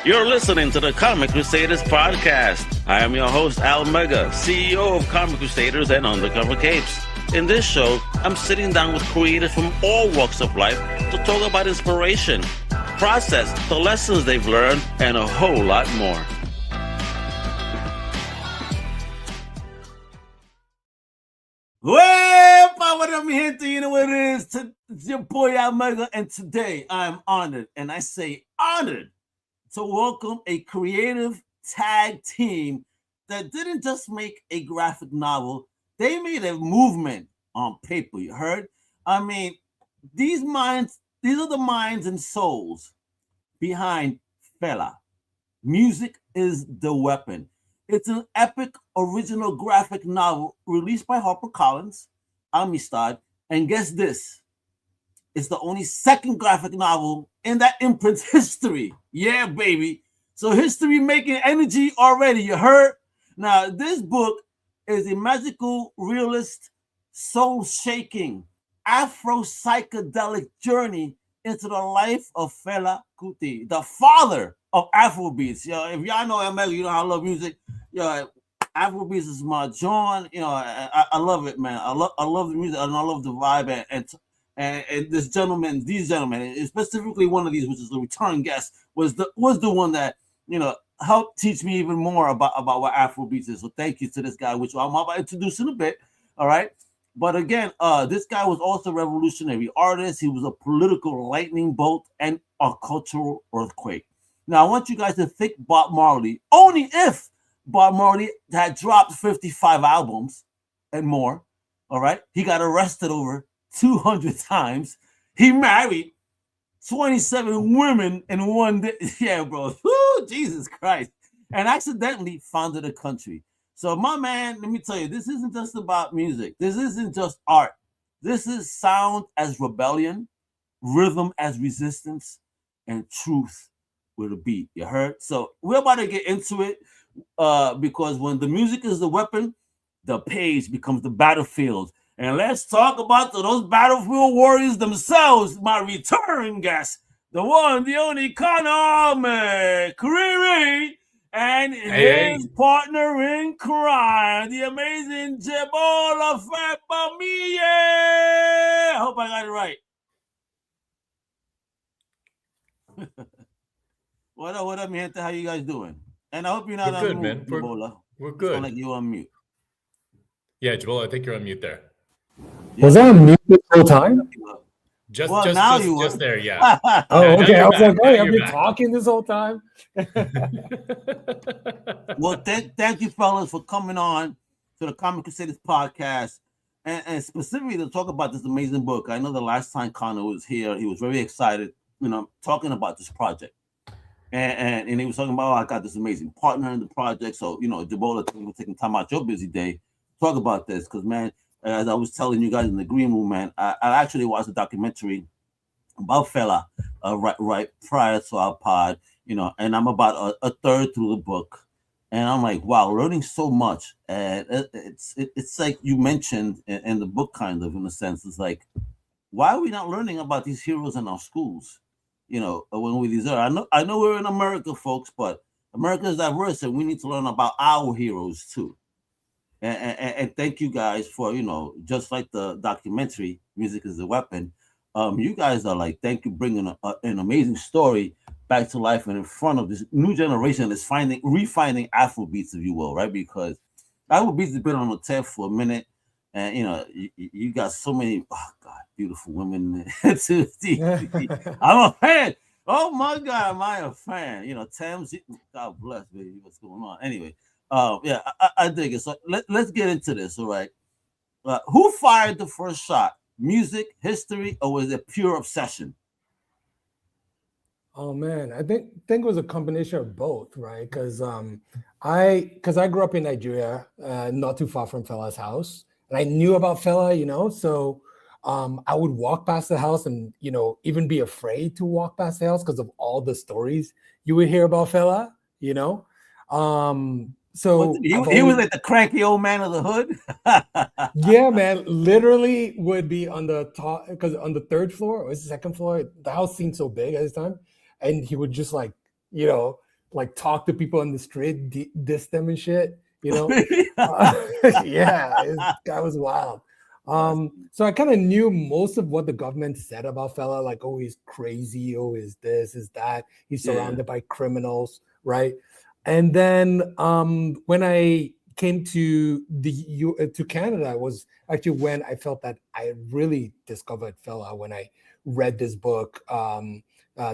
You're listening to the Comic Crusaders podcast. I am your host, Al Mega, CEO of Comic Crusaders and Undercover Capes. In this show, I'm sitting down with creators from all walks of life to talk about inspiration, process, the lessons they've learned, and a whole lot more. Well, what I'm here to, you know what it is. It's your boy Al Mega, and today I'm honored, and I say honored, to welcome a creative tag team that didn't just make a graphic novel, they made a movement on paper, you heard? I mean, these are the minds and souls behind Fela. Music is the weapon. It's an epic original graphic novel released by HarperCollins Amistad, and guess this? It's the only second graphic novel in that imprint's history. Yeah, baby. So history making energy already, you heard? Now, this book is a magical realist, soul-shaking, Afro-psychedelic journey into the life of Fela Kuti, the father of Afrobeats. If y'all know ML, you know how I love music. Afrobeats is my joint. I love it, man. I love the music and I love the vibe and these gentlemen, and specifically one of these, which is the return guest, was the one that helped teach me even more about what Afrobeats is. So thank you to this guy, which I'm about to introduce in a bit. All right. But again, this guy was also a revolutionary artist. He was a political lightning bolt and a cultural earthquake. Now, I want you guys to think Bob Marley, only if Bob Marley had dropped 55 albums and more. All right. He got arrested over 200 times. He married 27 women in one day. Yeah, bro. Woo, Jesus Christ. And accidentally founded a country. So, my man, let me tell you, this isn't just about music. This isn't just art. This is sound as rebellion, rhythm as resistance, and truth with a beat. You heard? So, we're about to get into it because when the music is the weapon, the page becomes the battlefield. And let's talk about those battlefield warriors themselves. My return guest, the one, the only Conor McCreery, and his partner in crime, the amazing Jibola Fagbamiye. I hope I got it right. What up, man? How you guys doing? And I hope you're not on mute, Jibola. We're good. Sound like you're on mute. Yeah, Jibola, I think you're on mute there. Was I on mute the whole time? Just there, yeah. Oh, okay. I was like, hey, I've been talking this whole time. Well, thank you, fellas, for coming on to the Comic Crusaders podcast and specifically to talk about this amazing book. I know the last time Conor was here, he was very excited, talking about this project. And he was talking about, I got this amazing partner in the project. So, Jibola, taking time out your busy day, talk about this because, man, as I was telling you guys in the green room, man, I actually watched a documentary about Fela right prior to our pod, and I'm about a third through the book, and I'm like, wow, learning so much. And it's like you mentioned in the book, kind of in a sense, it's like, why are we not learning about these heroes in our schools? When we deserve. I know we're in America, folks, but America is diverse, and we need to learn about our heroes too. And thank you guys for, just like the documentary, Music is a Weapon. You guys are like, thank you, bringing an amazing story back to life and in front of this new generation that's refining Afrobeats, if you will, right? Because Afrobeats has been on the tip for a minute, and you got so many, beautiful women. I'm a fan. Oh my God, am I a fan? Tams, God bless, baby. What's going on? Anyway. I dig it. So let's get into this. All right. Who fired the first shot? Music, history, or was it pure obsession? Oh man, I think it was a combination of both, right? Because I grew up in Nigeria, not too far from Fela's house, and I knew about Fela, so I would walk past the house and even be afraid to walk past the house because of all the stories you would hear about Fela, So he was like the cranky old man of the hood. Yeah, man, literally would be on the top, because on the third floor or the second floor, the house seemed so big at this time, and he would just like talk to people on the street, diss them and shit. You know, that was wild. So I kind of knew most of what the government said about Fela, like, oh, he's crazy, oh, is this, is that, he's surrounded by criminals, right? And then when I came to to Canada, was actually when I felt that I really discovered Fela, when I read this book,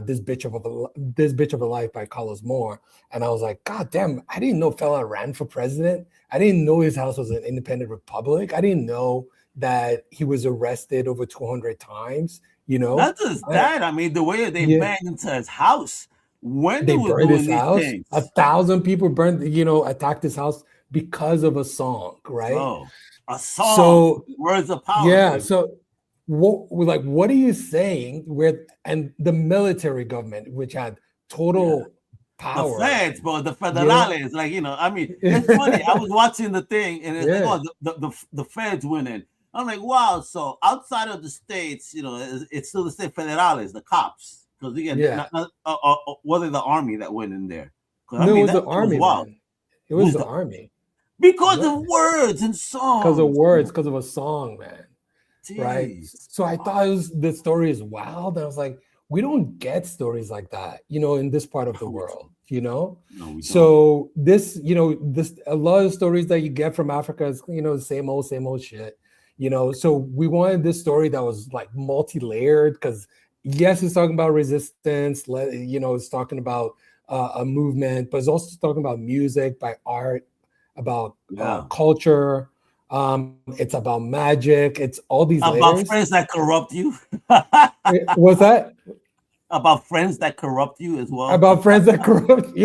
This Bitch of a Life by Carlos Moore. And I was like, God damn, I didn't know Fela ran for president. I didn't know his house was an independent republic. I didn't know that he was arrested over 200 times, you know? Not just that, I mean, the way they banged into his house. When they burned his house, things. 1,000 people attacked his house because of a song, right? Oh, a song. So words of power. Yeah. So what are you saying? And the military government, which had total power. The feds, but the federales, I mean, it's funny. I was watching the thing, and it's like, oh, the feds went in. I'm like, wow. So outside of the states, it's still the state federales, the cops. Because again, was it the army that went in there? No, it was the army. It was the army. Because of words and songs. Because of words, because of a song, man. Jeez. Right. So I thought the story is wild. And I was like, we don't get stories like that, in this part of the world, No, we don't. So this, a lot of stories that you get from Africa is, same old shit, So we wanted this story that was like multi-layered, because yes, it's talking about resistance, it's talking about a movement, but it's also talking about music, by art, about culture. It's about magic. It's all these layers. About friends that corrupt you. What's that? About friends that corrupt you as well. About friends that corrupt,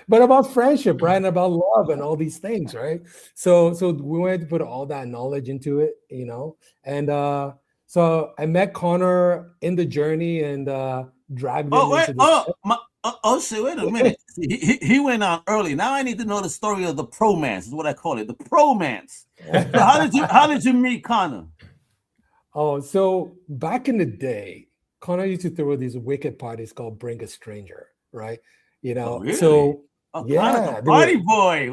but about friendship, right? And about love and all these things, right? So we wanted to put all that knowledge into it, And so I met Conor in the journey and dragged him into the shit, wait a minute. He went on early. Now I need to know the story of the promance, is what I call it. The promance. So how did you meet Conor? Oh, so back in the day, Conor used to throw these wicked parties called Bring a Stranger, right? Really? So party boy.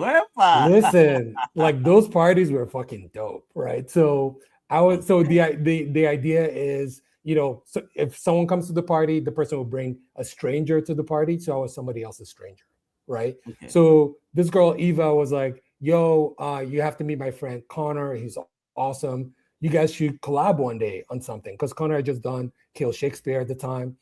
Listen, like those parties were fucking dope, right? So the idea is, so if someone comes to the party, the person will bring a stranger to the party. So I was somebody else's stranger, right? Okay. So this girl, Eva, was like, yo, you have to meet my friend Conor. He's awesome. You guys should collab one day on something. Because Conor had just done Kill Shakespeare at the time,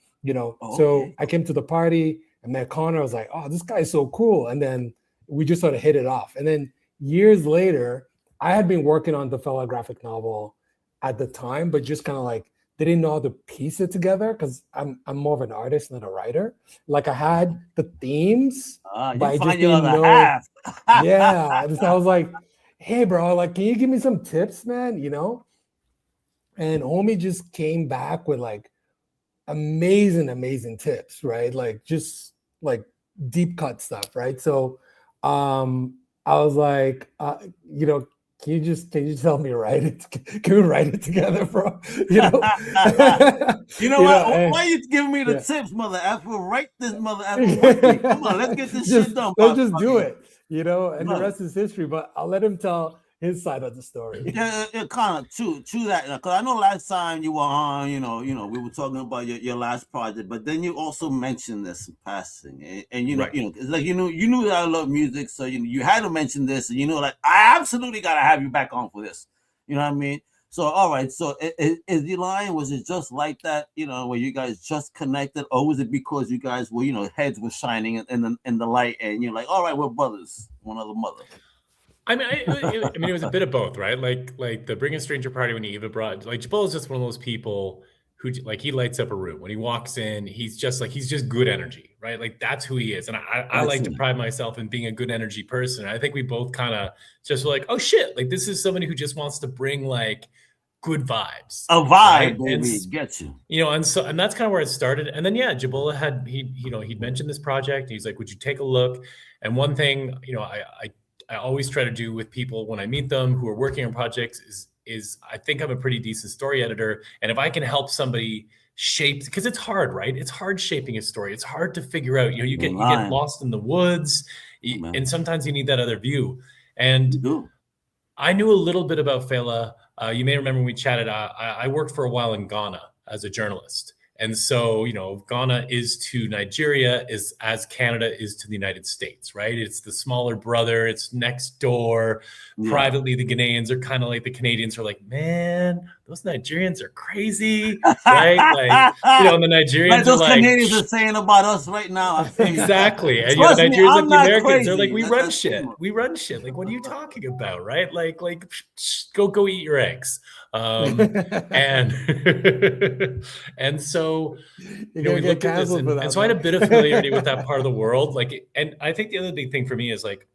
So I came to the party and met Conor. I was like, oh, this guy's so cool. And then we just sort of hit it off. And then years later, I had been working on the Fela graphic novel at the time, but just kind of like didn't know how to piece it together, because I'm more of an artist, not a writer. Like I had the themes, but I just didn't know. And so I was like, hey, bro, like, can you give me some tips, man? And homie just came back with like amazing tips, right? Like just like deep cut stuff, right? So I was like, can you just help me write it? Can we write it together, bro? Why are you giving me the tips, mother effer? Write this, mother effer. Come on, let's get this shit done. Let's just do it, and the rest is history. But I'll let him tell his side of the story. Kind of true that. Because I know last time you were on, we were talking about your last project, but then you also mentioned this in passing, and it's like you knew that I love music, so you had to mention this, and like I absolutely gotta have you back on for this. You know what I mean? So all right, so is the line? Was it just like that? Where you guys just connected, or was it because you guys were heads were shining in the light, and you're like, all right, we're brothers, one other mother. I mean, it was a bit of both, right? Like the Bring a Stranger party when Eva brought, like Jibola is just one of those people who like he lights up a room when he walks in. He's just good energy, right? Like that's who he is, and I like to pride myself in being a good energy person. I think we both kind of just were like, oh shit, like this is somebody who just wants to bring like good vibes, a vibe, right? Baby, get you, and that's kind of where it started. And then Jibola had he'd mentioned this project. He's like, would you take a look? And one thing I always try to do with people when I meet them who are working on projects is I think I'm a pretty decent story editor. And if I can help somebody shape, because it's hard, right? It's hard shaping a story. It's hard to figure out, you get lost in the woods, and sometimes you need that other view. And I knew a little bit about Fela. You may remember when we chatted, I worked for a while in Ghana as a journalist. And so, Ghana is to Nigeria as Canada is to the United States, right? It's the smaller brother. It's next door. Yeah. Privately, the Ghanaians are kind of like the Canadians are like, man, those Nigerians are crazy, right? Like, and the Nigerians like those are like, Canadians are saying about us right now. Exactly. And the Nigerians like the Americans. Crazy. They're like, we run shit. We run shit. Like, what are you talking about, right? Like, go eat your eggs. And so we looked at this, and so I had a bit of familiarity with that part of the world. Like, and I think the other big thing for me is like,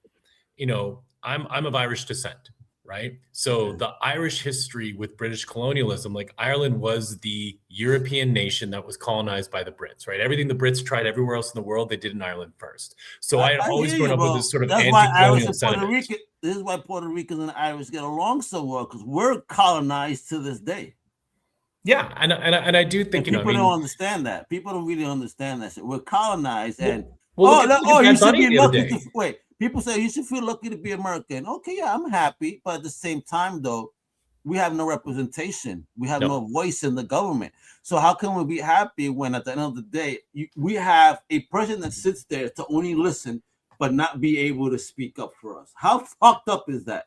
I'm of Irish descent, right? So the Irish history with British colonialism, like Ireland was the European nation that was colonized by the Brits, right? Everything the Brits tried everywhere else in the world, they did in Ireland first. So I had always grown up with this sort of anti-colonial sentiment. This is why Puerto Ricans and Irish get along so well, because we're colonized to this day. Yeah, and I do think people don't understand that. People don't really understand that. We're colonized, and you should be lucky. Wait, people say you should feel lucky to be American. Okay, yeah, I'm happy, but at the same time, though, we have no representation. We have no voice in the government. So how can we be happy when, at the end of the day, we have a person that sits there to only listen, but not be able to speak up for us? How fucked up is that?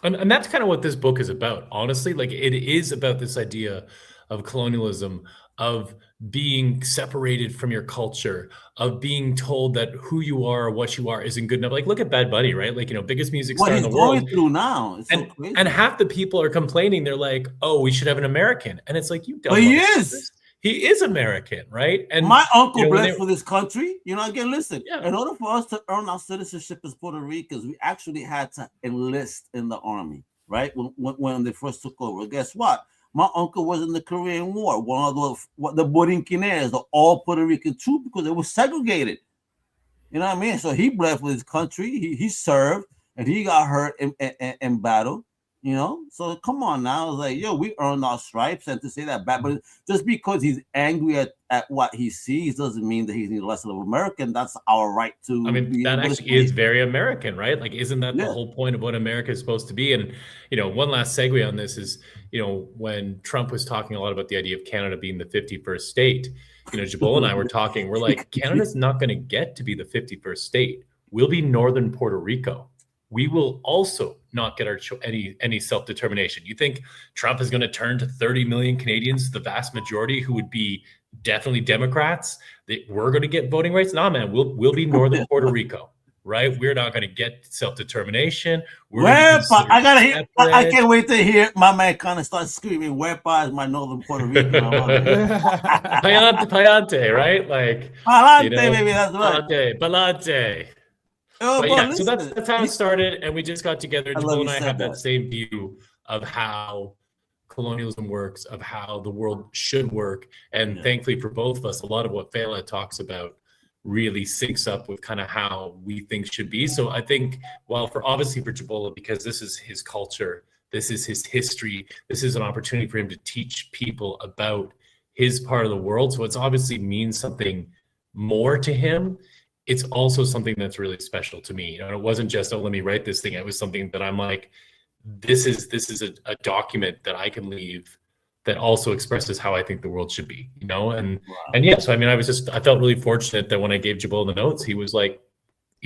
And that's kind of what this book is about, honestly. Like, it is about this idea of colonialism, of being separated from your culture, of being told that who you are or what you are isn't good enough. Like, look at Bad Bunny, right? Like, biggest music star in the world. What he's going through now. It's so crazy. And half the people are complaining. They're like, oh, we should have an American. And it's like, you don't. But he is. He is American, right? And my uncle bled for this country. Again, listen, in order for us to earn our citizenship as Puerto Ricans, we actually had to enlist in the army, right? When they first took over. Guess what? My uncle was in the Korean War, one of the Borinqueneers, the all Puerto Rican troops, because they were segregated. You know what I mean? So he bled for his country. He served, and he got hurt in battle. So come on now. It's like, yo, we earned our stripes, and to say that bad, but just because he's angry at what he sees doesn't mean that he's any less of an American. That's our right to. I mean, that actually is very American, right? Like, isn't that the whole point of what America is supposed to be? And one last segue on this is, when Trump was talking a lot about the idea of Canada being the 51st state, Jibola and I were talking. We're like, Canada's not going to get to be the 51st state. We'll be Northern Puerto Rico. We will also not get our any self-determination. You think Trump is going to turn to 30 million Canadians, the vast majority who would be definitely Democrats, that we're going to get voting rights? Nah, man, we'll be Northern Puerto Rico, right? We're not going to get self-determination. I can't wait to hear my man kind of start screaming, "Wherepa is my Northern Puerto Rico?" Payante, right? Like Palante, baby, that's right. Palante. So that's how it started, and we just got together. Jibola and I have that same view of how colonialism works, of how the world should work, and thankfully for both of us, a lot of what Fela talks about really syncs up with kind of how we think should be. So I think, obviously for Jibola, because this is his culture, this is his history, this is an opportunity for him to teach people about his part of the world. So it's obviously means something more to him. It's also something that's really special to me. It wasn't just, let me write this thing. It was something that I'm like, this is a document that I can leave that also expresses how I think the world should be, And so I mean, I felt really fortunate that when I gave Jibola the notes, he was like,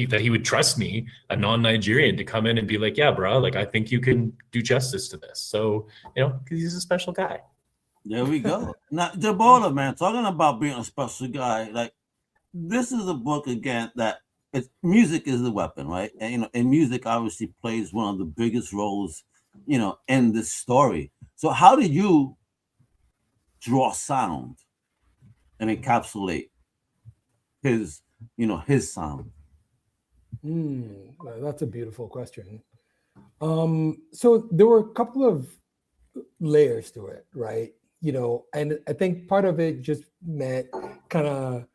that he would trust me, a non-Nigerian, to come in and be like, yeah, bro, like, I think you can do justice to this. So, because he's a special guy. There we go. Now, Jibola, man, talking about being a special guy, like, this is a book, again, that music is the weapon, right? And, and music obviously plays one of the biggest roles, in this story. So how do you draw sound and encapsulate his sound? That's a beautiful question. So there were a couple of layers to it, right? And I think part of it just meant kind of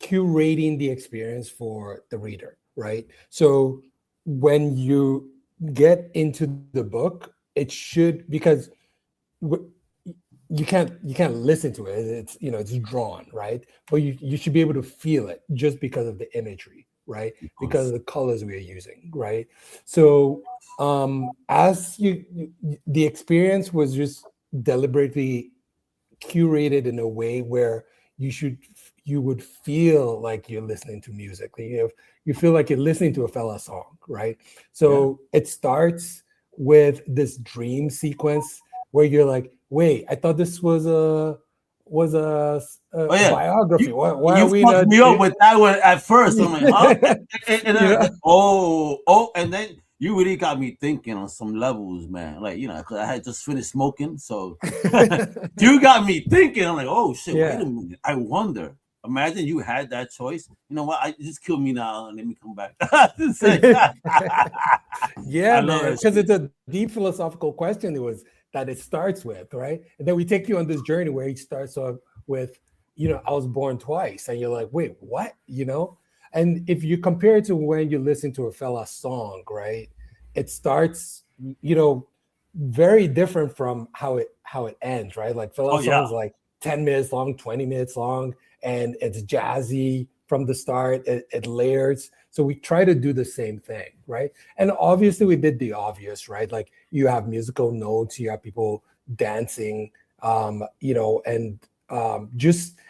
curating the experience for the reader, right? So when you get into the book, it should, because you can't listen to it. It's, you know, it's drawn, right? But you should be able to feel it just because of the imagery, right? Because of the colors we are using, right? So as the experience was just deliberately curated in a way where you would feel like you're listening to music. You feel like you're listening to a Fela song, right? So it starts with this dream sequence where you're like, wait, I thought this was a biography. Why are we fucked not me up with that one at first? I'm like, huh? And then, Yeah. and then you really got me thinking on some levels, man. Like, you know, because I had just finished smoking, so you got me thinking. I'm like, oh shit, Yeah. wait a minute. I wonder. Imagine you had that choice. You know what? I just kill me now and let me come back. Yeah, I love man, that because shit. it's a deep philosophical question. It starts with, right? And then we take you on this journey where he starts off with, you know, I was born twice, and you're like, wait, what? You know? And if you compare it to when you listen to a Fela song, right? It starts, you know, very different from how it ends, right? Like Fela Oh yeah. songs like 10 minutes long, 20 minutes long, and it's jazzy from the start. It layers. So we try to do the same thing, right? And obviously we did the obvious, right? Like you have musical notes, you have people dancing, you know, and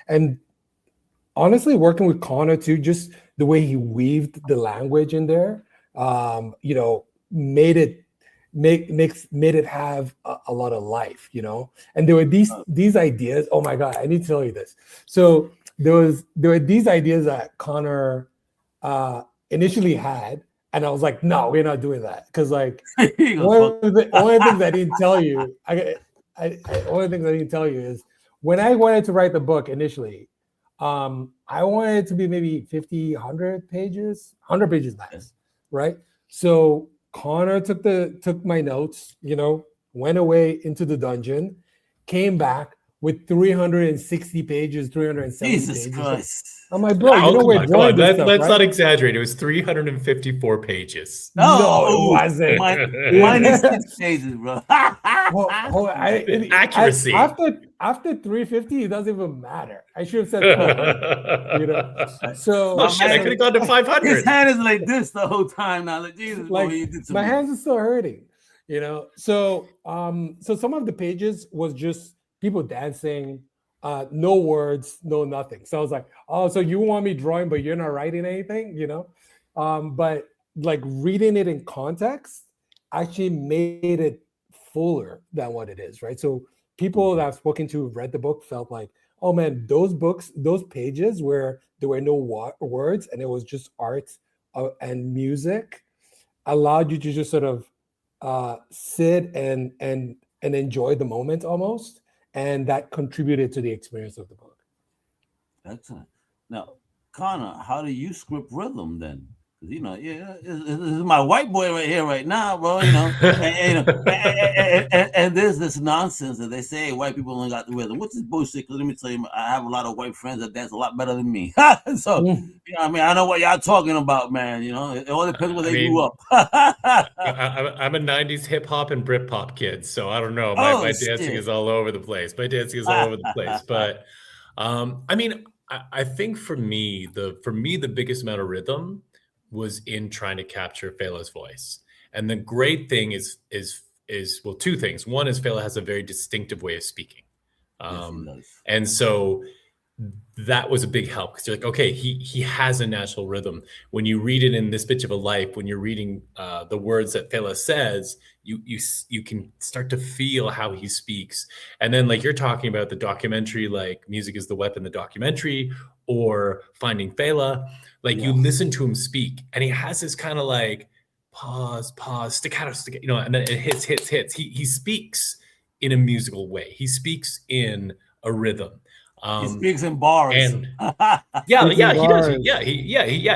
and honestly working with Conor too, just the way he weaved the language in there, you know, made it have a lot of life, you know. And there were these ideas. Oh my God, I need to tell you this. So there were these ideas that Conor initially had, and I was like, no, we're not doing that, because like one of the things I didn't tell you, one of the things I didn't tell you is when I wanted to write the book initially, I wanted it to be maybe 50, 100 pages, 100 pages max, right? So Conor took my notes, you know, went away into the dungeon, came back with 360 pages, 370 Jesus pages. Christ. I'm like, bro, you know we're drawing this stuff, let's right? not exaggerate. It was 354 pages. No, it wasn't. Minus 6 pages, bro. Well, accuracy. After 350, it doesn't even matter. I should have said 400, you know. So oh shit, I could have gone to 500. His hand is like this the whole time now. Like Jesus, like bro, you did my hands are still hurting, you know. So so some of the pages was just people dancing, no words, no nothing. So I was like, oh, so you want me drawing, but you're not writing anything, you know? But like reading it in context actually made it fuller than what it is, right? So people that I've spoken to read the book felt like, oh man, those pages where there were no words and it was just art and music allowed you to just sort of sit and enjoy the moment almost, and that contributed to the experience of the book. Excellent. Now, Conor, how do you script rhythm then? Because you know, this is my white boy right here, right now, bro. You know, and there's this nonsense that they say white people only got the rhythm, which is bullshit. Because let me tell you, I have a lot of white friends that dance a lot better than me. So, you know, I mean, I know what y'all talking about, man. You know, it all depends where they grew up. I'm a '90s hip hop and Britpop kid, so I don't know. My dancing is all over the place. But I mean, I think for me, the biggest amount of rhythm was in trying to capture Fela's voice. And the great thing is well, two things. One is Fela has a very distinctive way of speaking. And so that was a big help, because you're like, okay, he has a natural rhythm. When you read it in This Bitch of a Life, when you're reading the words that Fela says, you can start to feel how he speaks. And then like you're talking about the documentary, like Music is the Weapon, the documentary, or Finding Fela, like you listen to him speak and he has this kind of like pause, staccato, you know, and then it hits. He speaks in a musical way. He speaks in a rhythm. He speaks in bars. And he does.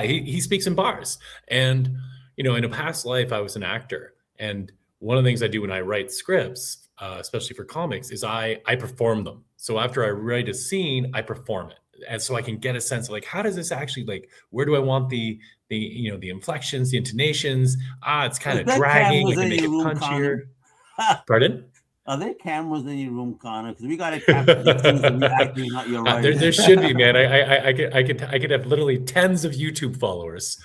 He speaks in bars. And, you know, in a past life, I was an actor. And one of the things I do when I write scripts, especially for comics, is I perform them. So after I write a scene, I perform it. and so I can get a sense of like, how does this actually, like, where do I want the inflections, the intonations? It's kind of dragging. I can make it punchier. Pardon? Are there cameras in your room, Connor? Because we got to capture the things that we actually not your right. There should be, man. I could have literally tens of YouTube followers.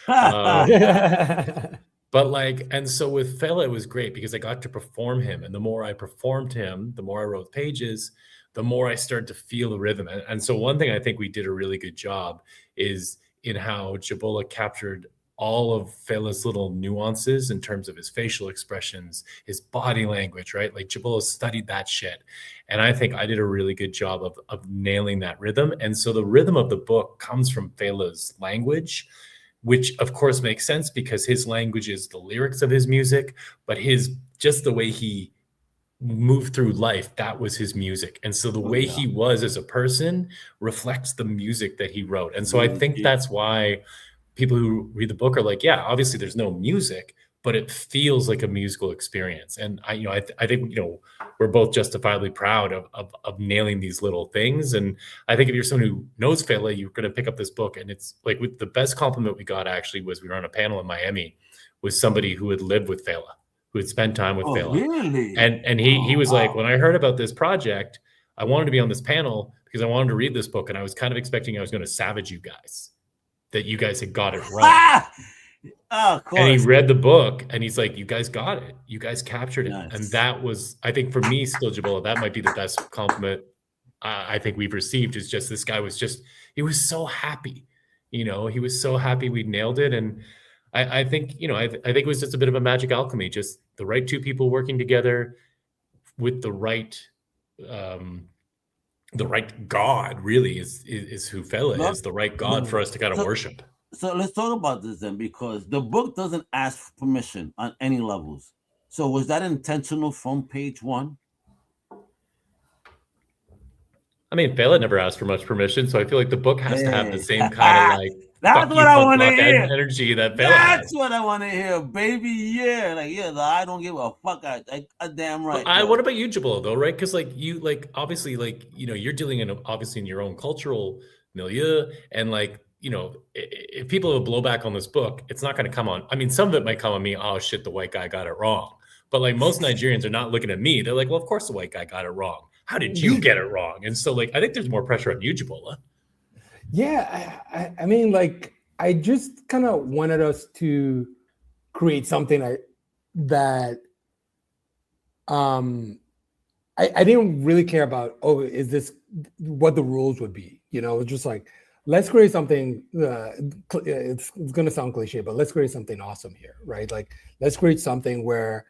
But like, and so with Fela, it was great because I got to perform him, and the more I performed him, the more I wrote pages, the more I started to feel the rhythm. And so one thing I think we did a really good job is in how Jibola captured all of Fela's little nuances in terms of his facial expressions, his body language, right? Like Jibola studied that shit. And I think I did a really good job of nailing that rhythm. And so the rhythm of the book comes from Fela's language, which of course makes sense because his language is the lyrics of his music, but just the way he moved through life, that was his music. And so the way he was as a person reflects the music that he wrote. And so I think that's why people who read the book are like, yeah, obviously there's no music, but it feels like a musical experience. And I think, we're both justifiably proud of nailing these little things. And I think if you're someone who knows Fela, you're going to pick up this book. And it's like, with the best compliment we got actually was we were on a panel in Miami with somebody who had lived with Fela, who had spent time with Fela. Really? And he was like, when I heard about this project, I wanted to be on this panel because I wanted to read this book. And I was kind of expecting I was going to savage you guys, that you guys had got it wrong. Of course. And he read the book and he's like, you guys got it. You guys captured it. Nice. And that was, I think for me still, Jibola, that might be the best compliment I think we've received, is just, this guy was just, he was so happy. He was so happy we nailed it. And I think, I think it was just a bit of a magic alchemy, just the right two people working together with the right God really is who Fela is, the right God for us to kind of worship. So let's talk about this then, because the book doesn't ask for permission on any levels. So was that intentional from page one? I mean, Fela never asked for much permission, so I feel like the book has to have the same kind of like that's what I want to hear. Energy that Fela That's has. what I want to hear, baby. Yeah, I don't give a fuck. I damn right. What about you, Jibola, though, right? Because obviously, you're dealing in your own cultural milieu, and if people have blowback on this book, it's not going to come on. I mean, some of it might come on me. Oh shit, the white guy got it wrong. But most Nigerians are not looking at me. They're like, well, of course the white guy got it wrong. How did you get it wrong? And so I think there's more pressure on you, Jibola. Yeah, I mean, I just kind of wanted us to create something that I didn't really care about. Oh, is this what the rules would be? It's just like, let's create something. It's going to sound cliche, but let's create something awesome here, right? Let's create something where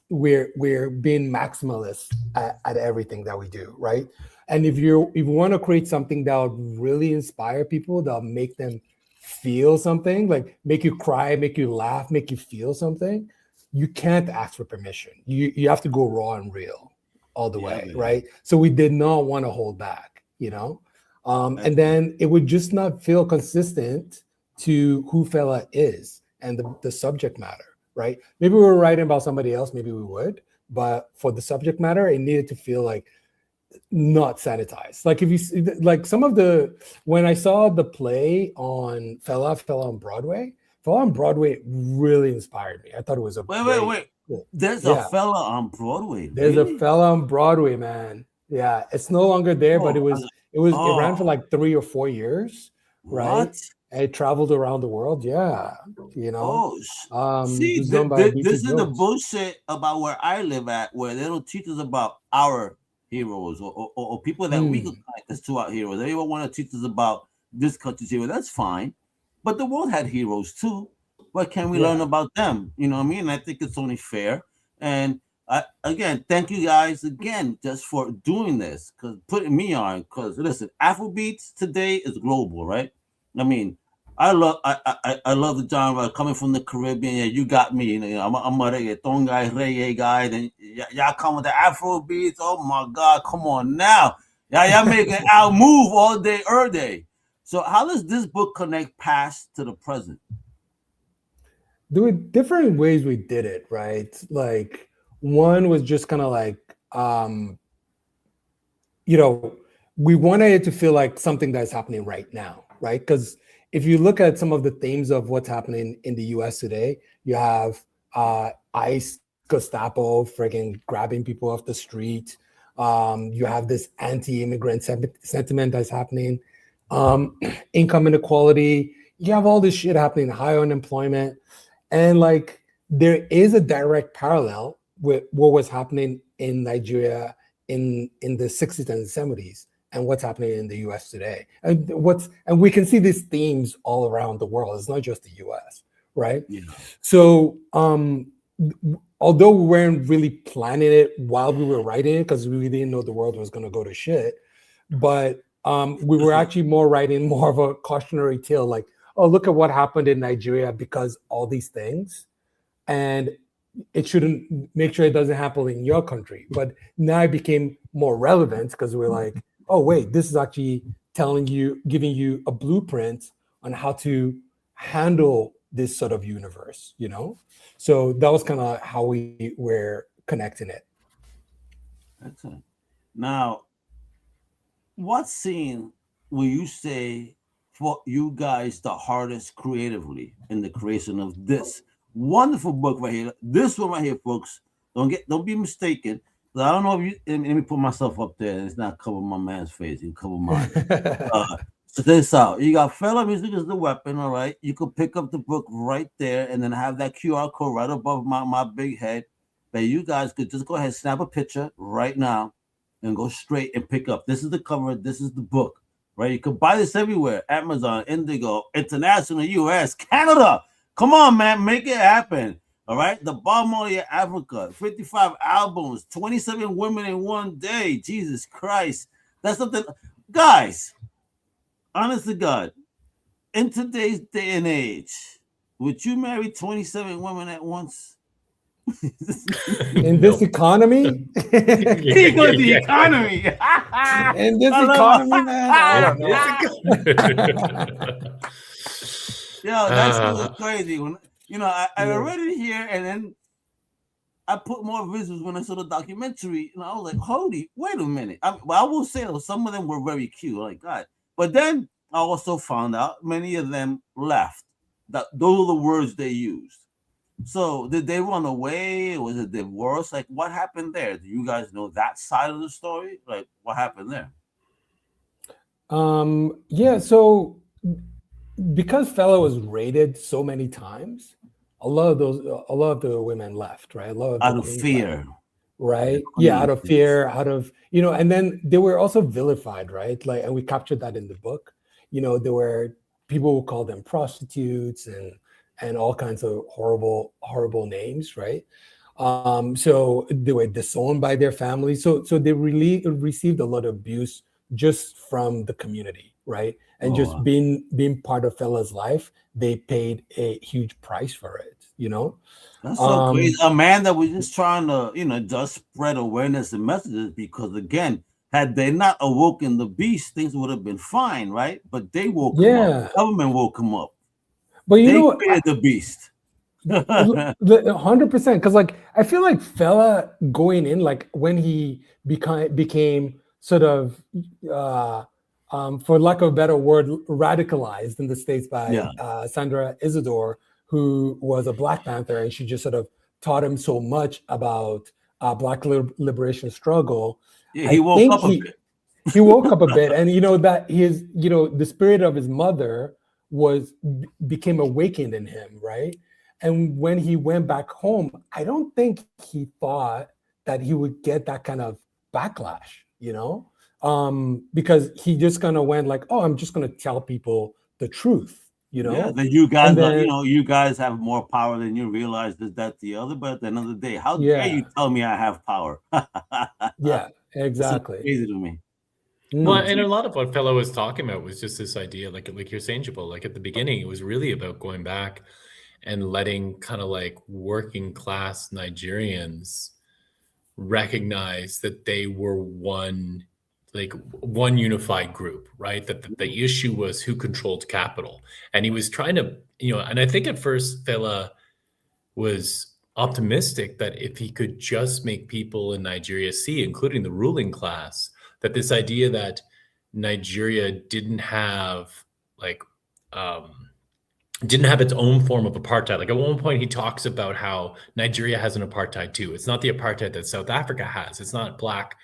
we're being maximalist at everything that we do, right? And if you want to create something that would really inspire people, that'll make them feel something, like make you cry, make you laugh, make you feel something, you can't ask for permission. You have to go raw and real all the way, man. Right? So we did not want to hold back, and then it would just not feel consistent to who Fela is and the subject matter, right? Maybe we were writing about somebody else, maybe we would, but for the subject matter, it needed to feel like not sanitized. If you see, when I saw the play on Fela on Broadway really inspired me. I thought it was wait. There's a Fela on Broadway. There's a Fela on Broadway, man. Yeah, it's no longer there, but it ran for 3 or 4 years, right? What? It traveled around the world. Yeah, see, this is the bullshit about where I live at, where they don't teach us about our heroes or people that we could connect us to our heroes. They don't want to teach us about this country's hero. That's fine, but the world had heroes too. What can we learn about them? You know what I mean? I think it's only fair. And again, thank you guys again just for doing this, because putting me on. Because listen, Afrobeats today is global, right? I mean, I love the genre coming from the Caribbean. Yeah, you got me. I'm a reggaeton guy, reggae guy. Then y'all come with the Afrobeats. Oh my God, come on now. Y'all making our move all day, every day. So how does this book connect past to the present? There were different ways we did it, right? One was just kind of we wanted it to feel like something that's happening right now, right? Because if you look at some of the themes of what's happening in the US today, you have ICE, Gestapo, friggin' grabbing people off the street. You have this anti-immigrant sentiment that's happening, income inequality. You have all this shit happening, high unemployment. And like, there is a direct parallel with what was happening in Nigeria in the 60s and 70s and what's happening in the US today. And we can see these themes all around the world. It's not just the US, right? Yeah. So although we weren't really planning it while we were writing it, because we didn't know the world was going to go to shit, but we were actually writing more of a cautionary tale, like, oh, look at what happened in Nigeria because all these things, and it shouldn't, make sure it doesn't happen in your country. But now it became more relevant because we're like, oh wait, this is actually giving you a blueprint on how to handle this sort of universe, you know? So that was kind of how we were connecting it. Excellent. Now, what scene will you say for you guys the hardest creatively in the creation of this wonderful book right here? This one right here, folks. Don't be mistaken. I don't know if you, let me put myself up there and it's not covering my man's face. You cover mine. So this out. You got Fela Music is the weapon, all right? You could pick up the book right there and then have that QR code right above my big head that you guys could just go ahead and snap a picture right now and go straight and pick up. This is the cover. This is the book, right? You could buy this everywhere. Amazon, Indigo, International, US, Canada. Come on, man. Make it happen. All right. The Balmoral Africa, 55 albums, 27 women in one day. Jesus Christ. That's something. Guys, honest to God, in today's day and age, would you marry 27 women at once? In this economy? He goes the economy. In this economy, man. I don't know. Yo, that's crazy. When I read it here and then I put more visuals when I saw the documentary, and I was like, "Holy, wait a minute!" I will say though, some of them were very cute, like God. But then I also found out many of them left. That those are the words they used. So did they run away? Was it divorce? Like what happened there? Do you guys know that side of the story? Like what happened there? Yeah. So because Fela was raided so many times, a lot of the women left, right? Out of fear. Left, right? Yeah, out of fear, and then they were also vilified, right? Like, and we captured that in the book. There were people who called them prostitutes and all kinds of horrible names, right? So they were disowned by their families. So they really received a lot of abuse just from the community, right? And just being part of Fela's life, they paid a huge price for it, That's so crazy. A man that was just trying to, just spread awareness and messages, because again, had they not awoken the beast, things would have been fine, right? But they woke him up. The government woke him up. But they created the beast. 100%. Because like I feel like Fela going in, like when he became sort of for lack of a better word, radicalized in the States by Sandra Isidore, who was a Black Panther, and she just sort of taught him so much about Black liberation struggle. Yeah, he woke up a bit. He woke up a bit, and that his, the spirit of his mother became awakened in him, right? And when he went back home, I don't think he thought that he would get that kind of backlash, because he just kind of went like, oh, I'm just going to tell people the truth, Yeah, that you guys, you guys have more power than you realize. This, that, the other. But at the end of the day, how dare you tell me I have power? Yeah, exactly. That's crazy to me. Well, and a lot of what Fela was talking about was just this idea, like you're saying, Jibola, like at the beginning, it was really about going back and letting kind of like working class Nigerians recognize that they were one unified group, right? That the issue was who controlled capital. And he was trying to, and I think at first Fela was optimistic that if he could just make people in Nigeria see, including the ruling class, that this idea that Nigeria didn't have its own form of apartheid. Like at one point he talks about how Nigeria has an apartheid too. It's not the apartheid that South Africa has. It's not black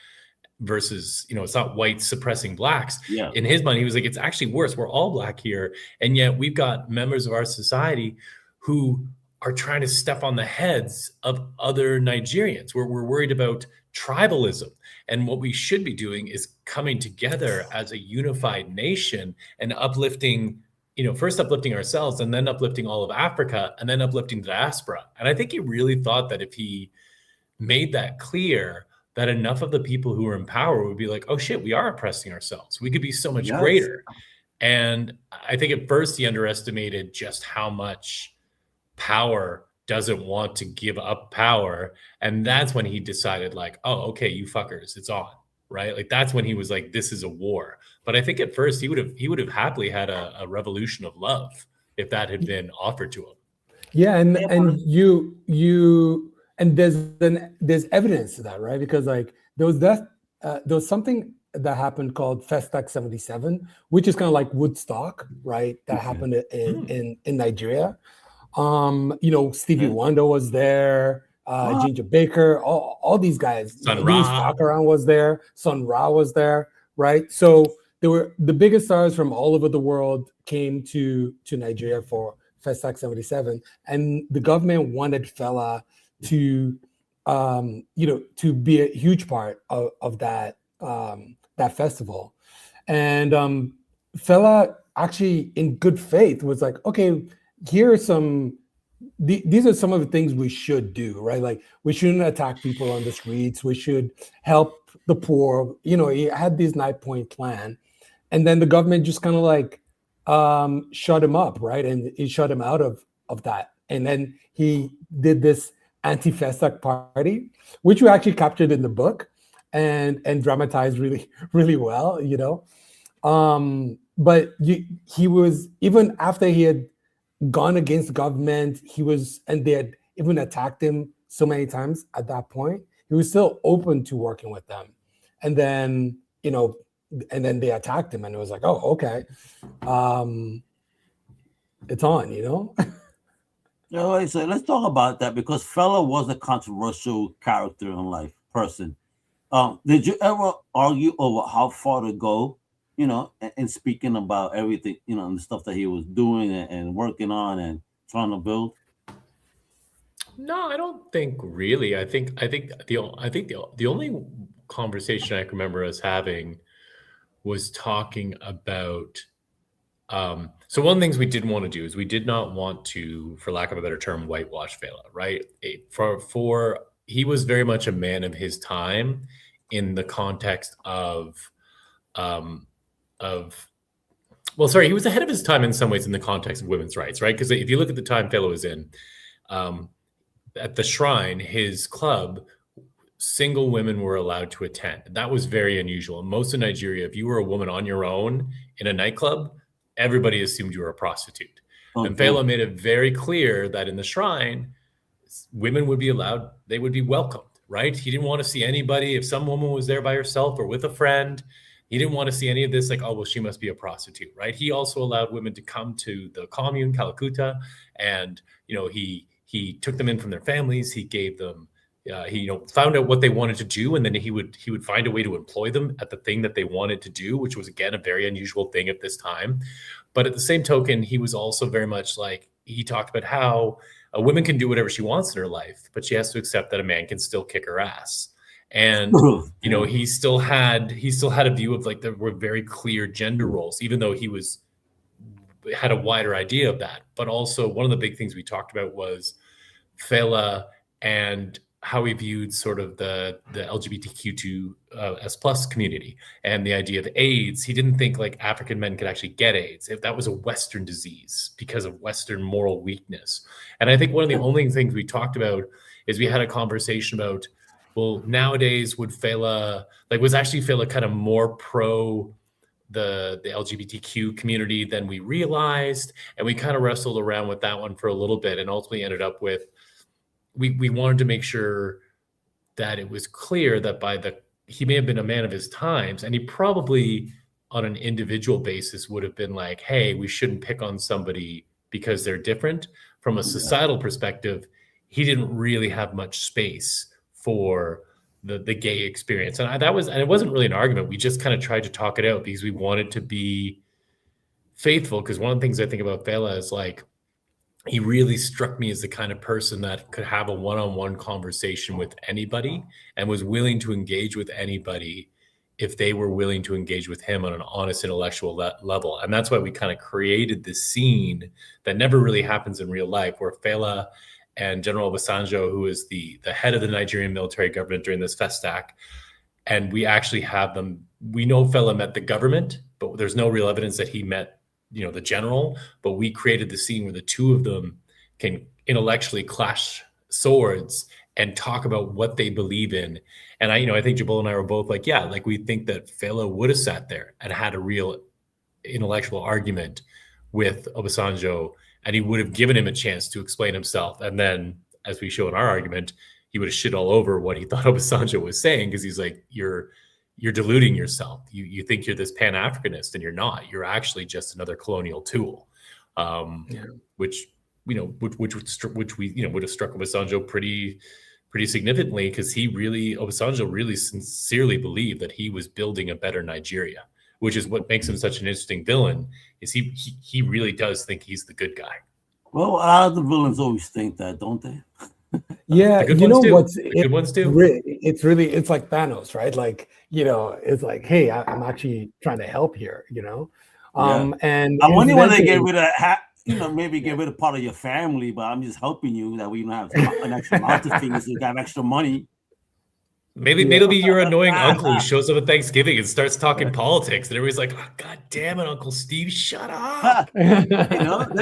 versus, it's not whites suppressing blacks. Yeah. In his mind, he was like, it's actually worse. We're all black here. And yet we've got members of our society who are trying to step on the heads of other Nigerians. We're worried about tribalism. And what we should be doing is coming together as a unified nation and uplifting, first uplifting ourselves and then uplifting all of Africa and then uplifting the diaspora. And I think he really thought that if he made that clear, that enough of the people who are in power would be like, oh shit, we are oppressing ourselves. We could be so much greater. And I think at first he underestimated just how much power doesn't want to give up power. And that's when he decided like, oh, okay, you fuckers, it's on, right? Like that's when he was like, this is a war. But I think at first he would have happily had a revolution of love if that had been offered to him. Yeah, and there's evidence to that, right? Because like there was something that happened called Festac 77, which is kind of like Woodstock, right? That happened in Nigeria. Stevie Wonder was there, Ginger Baker, all these guys. Sun Ra was there, Sun Ra was there, right? So there were the biggest stars from all over the world came to Nigeria for Festac 77, and the government wanted Fela to be a huge part of that festival. And Fela actually in good faith was like, okay, here are these are some of the things we should do, right? Like we shouldn't attack people on the streets. We should help the poor. He had this 9-point plan, and then the government just kind of like shut him up, right? And he shut him out of that. And then he did this anti-Festac party, which we actually captured in the book and dramatized really, really well, But he was, even after he had gone against the government, and they had even attacked him so many times at that point, he was still open to working with them. And then, they attacked him and it was like, oh, okay. It's on, Yeah, so let's talk about that because Fela was a controversial character in life, person. Did you ever argue over how far to go, and speaking about everything, and the stuff that he was doing and working on and trying to build? No, I don't think really. I think the only conversation I can remember us having was talking about. So one of the things we didn't want to do is we did not want to, for lack of a better term, whitewash Fela, right? He was very much a man of his time in the context he was ahead of his time in some ways in the context of women's rights, right? Because if you look at the time Fela was in, at the Shrine, his club, single women were allowed to attend. That was very unusual. In most of Nigeria, if you were a woman on your own in a nightclub, everybody assumed you were a prostitute. Okay. And Fela made it very clear that in the Shrine, women would be allowed, they would be welcomed, right? He didn't want to see anybody, if some woman was there by herself or with a friend, he didn't want to see any of this like, oh, well, she must be a prostitute, right? He also allowed women to come to the commune, Calcutta, and, he took them in from their families. He gave them, he found out what they wanted to do, and then he would find a way to employ them at the thing that they wanted to do, which was again a very unusual thing at this time. But at the same token, he was also very much like, he talked about how a woman can do whatever she wants in her life, but she has to accept that a man can still kick her ass. And he still had a view of like there were very clear gender roles, even though he had a wider idea of that. But also one of the big things we talked about was Fela and how he viewed sort of the LGBTQ2 community and the idea of AIDS. He didn't think like African men could actually get AIDS, if that was a Western disease because of Western moral weakness. And I think one of the only things we talked about is we had a conversation about, well, nowadays was actually Fela kind of more pro the LGBTQ community than we realized? And we kind of wrestled around with that one for a little bit and ultimately ended up with, we wanted to make sure that it was clear that he may have been a man of his times, and he probably on an individual basis would have been like, hey, we shouldn't pick on somebody because they're different. From a societal perspective, he didn't really have much space for the gay experience. And it wasn't really an argument. We just kind of tried to talk it out because we wanted to be faithful. Because one of the things I think about Fela is like, he really struck me as the kind of person that could have a one-on-one conversation with anybody and was willing to engage with anybody if they were willing to engage with him on an honest intellectual level. And that's why we kind of created this scene that never really happens in real life, where Fela and General Obasanjo, who is the head of the Nigerian military government during this Festac, and we actually have them, we know Fela met the government, but there's no real evidence that he met the general, but we created the scene where the two of them can intellectually clash swords and talk about what they believe in. And I think Jibola and I were both like, yeah, like we think that Fela would have sat there and had a real intellectual argument with Obasanjo, and he would have given him a chance to explain himself. And then, as we show in our argument, he would have shit all over what he thought Obasanjo was saying, because he's like, you're deluding yourself. You think you're this Pan-Africanist, and you're not. You're actually just another colonial tool, which we would have struck Obasanjo pretty significantly, because Obasanjo really sincerely believed that he was building a better Nigeria, which is what makes him such an interesting villain. Is he really does think he's the good guy. Well, a lot of the villains always think that, don't they? Yeah, good ones too. It's like Thanos, right? Like, it's like, hey, I'm actually trying to help here, And I'm wondering when they get rid of maybe get rid of part of your family, but I'm just helping you that we don't have an extra amount of things, so you have extra money. Maybe it'll be your annoying uncle who shows up at Thanksgiving and starts talking politics, and everybody's like, oh, God damn it, Uncle Steve, shut up. There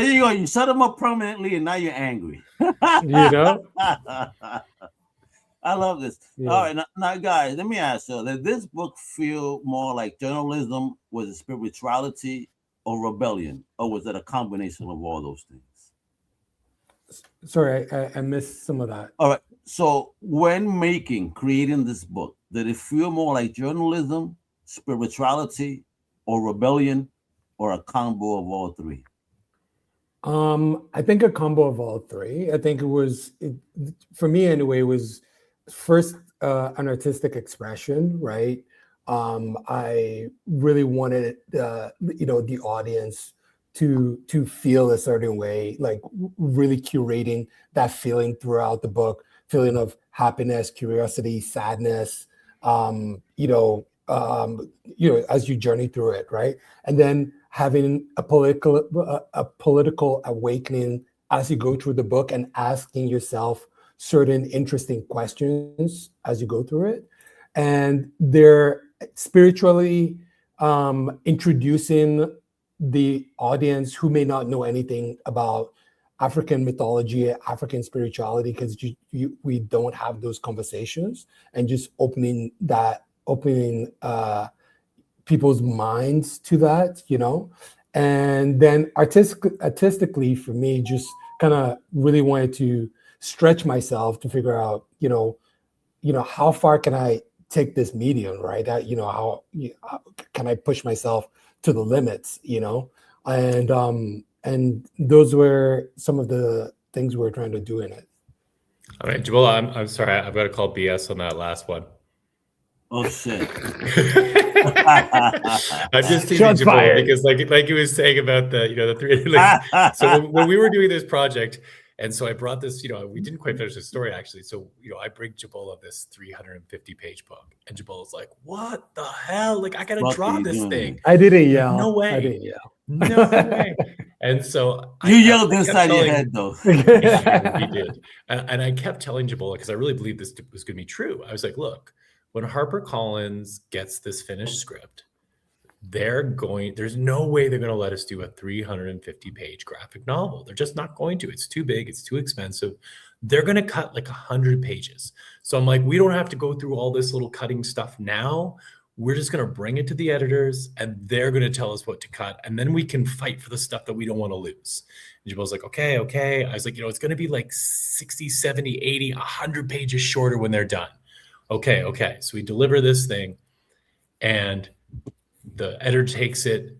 you go. You shut him up permanently, and now you're angry. I love this. Yeah. All right, now guys, let me ask you, did this book feel more like journalism, was it spirituality, or rebellion, or was it a combination of all those things? Sorry, I missed some of that. All right. So when creating this book, did it feel more like journalism, spirituality, or rebellion, or a combo of all three? I think a combo of all three. I think for me anyway, was first an artistic expression, right? I really wanted the audience to feel a certain way, like really curating that feeling throughout the book. Feeling of happiness, curiosity, sadness, as you journey through it, right? And then having a political awakening as you go through the book and asking yourself certain interesting questions as you go through it. And they're spiritually introducing the audience who may not know anything about African mythology, African spirituality, because we don't have those conversations, and just opening people's minds to that, and then artistically for me, just kind of really wanted to stretch myself to figure out, how far can I take this medium, right? How can I push myself to the limits, and those were some of the things we were trying to do in it. All right, Jibola, I'm sorry, I've got to call BS on that last one. Oh shit! I'm just teasing Jibola because, like he was saying about the three. So when we were doing this project, and so I brought this, we didn't quite finish the story actually. So I bring Jibola this 350-page book, and Jibola's like, "What the hell? Like, I gotta draw this thing." I didn't yell. No way. I didn't yell. No way. And so you yelled inside your head, though. Yeah, we did. And I kept telling Jibola, because I really believe this was going to be true. I was like, look, when HarperCollins gets this finished script, there's no way they're going to let us do a 350-page graphic novel. They're just not going to. It's too big. It's too expensive. They're going to cut like 100 pages. So I'm like, we don't have to go through all this little cutting stuff now. We're just going to bring it to the editors, and they're going to tell us what to cut. And then we can fight for the stuff that we don't want to lose. And Jibola's like, okay. I was like, it's going to be like 60, 70, 80, 100 pages shorter when they're done. Okay. So we deliver this thing, and the editor takes it,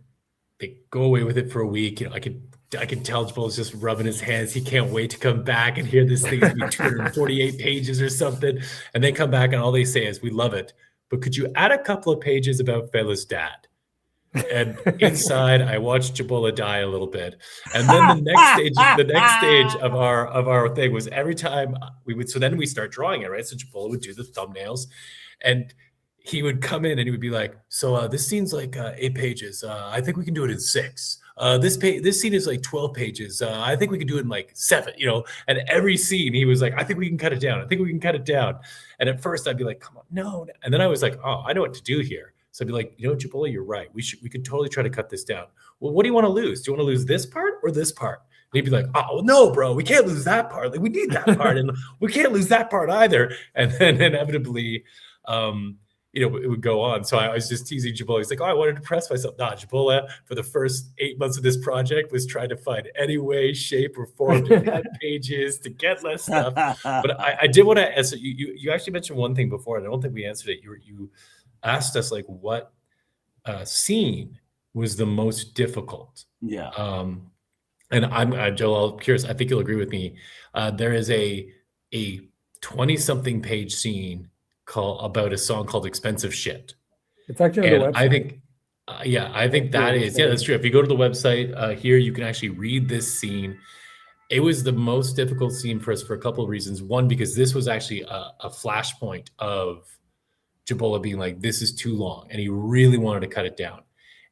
they go away with it for a week. You know, I can tell Jibola's just rubbing his hands. He can't wait to come back and hear this thing's gonna be 248 pages or something. And they come back and all they say is, "We love it, but could you add a couple of pages about Fela's dad?" And inside, I watched Jibola die a little bit. And then the next stage of our thing was every time we would. So then we start drawing it, right? So Jibola would do the thumbnails, and he would come in and he would be like, "So this scene's like 8 pages. I think we can do it in 6. This scene is like 12 pages. I think we can do it in like 7." You know, and every scene he was like, "I think we can cut it down. I think we can cut it down." And at first I'd be like, "Come on, no." And then I was like, "Oh, I know what to do here." So I'd be like, "You know, Jibola, you're right. We could totally try to cut this down. Well, what do you want to lose? Do you want to lose this part or this part?" And he'd be like, "Oh, well, no, bro, we can't lose that part. Like, we need that part, and we can't lose that part either." And then inevitably, you know, it would go on. So I was just teasing Jibola. He's like, "Oh, I wanted to press myself." Nah, Jibola, for the first 8 months of this project, was trying to find any way, shape, or form to cut pages, to get less stuff. But I did want to answer. You actually mentioned one thing before, and I don't think we answered it. You asked us like what scene was the most difficult. Yeah. And Joel, I'm curious. I think you'll agree with me. There is a 20-something page scene about a song called "Expensive Shit." It's actually on the website. I think, I think that is, that's true. If you go to the website here, you can actually read this scene. It was the most difficult scene for us for a couple of reasons. One, because this was actually a flashpoint of Jibola being like, "This is too long," and he really wanted to cut it down.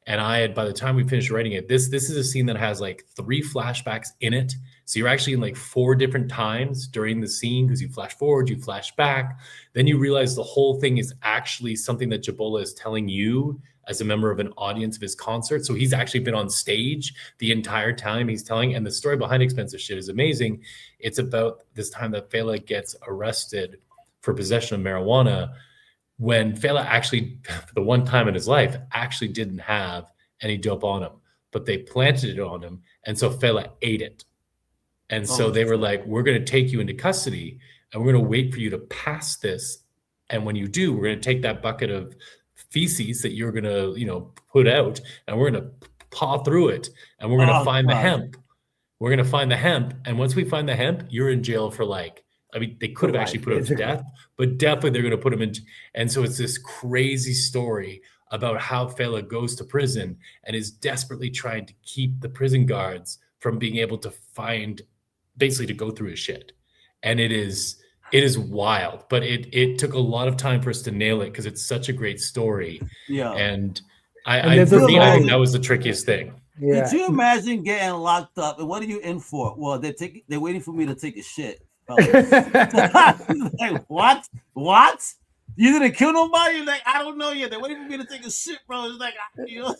And by the time we finished writing it, this is a scene that has like 3 flashbacks in it. So you're actually in like 4 different times during the scene, because you flash forward, you flash back. Then you realize the whole thing is actually something that Jibola is telling you as a member of an audience of his concert. So he's actually been on stage the entire time he's telling. And the story behind Expensive Shit is amazing. It's about this time that Fela gets arrested for possession of marijuana, when Fela actually, for the one time in his life, actually didn't have any dope on him, but they planted it on him. And so Fela ate it. And so they were like, "We're going to take you into custody and we're going to wait for you to pass this. And when you do, we're going to take that bucket of feces that you're going to, you know, put out, and we're going to paw through it, and we're going to find the hemp. We're going to find the hemp. And once we find the hemp, you're in jail for like," I mean, they could have actually put him to death, but definitely they're going to put him in. And so it's this crazy story about how Fela goes to prison and is desperately trying to keep the prison guards from being able to basically to go through his shit. And it is wild, but it took a lot of time for us to nail it because it's such a great story. Yeah. And I think that was the trickiest thing. Yeah. Could you imagine getting locked up? And what are you in for? Well, they're waiting for me to take a shit. Like, what? You didn't kill nobody? Like, I don't know yet. They're waiting for me to take a shit, bro. It's like, you know,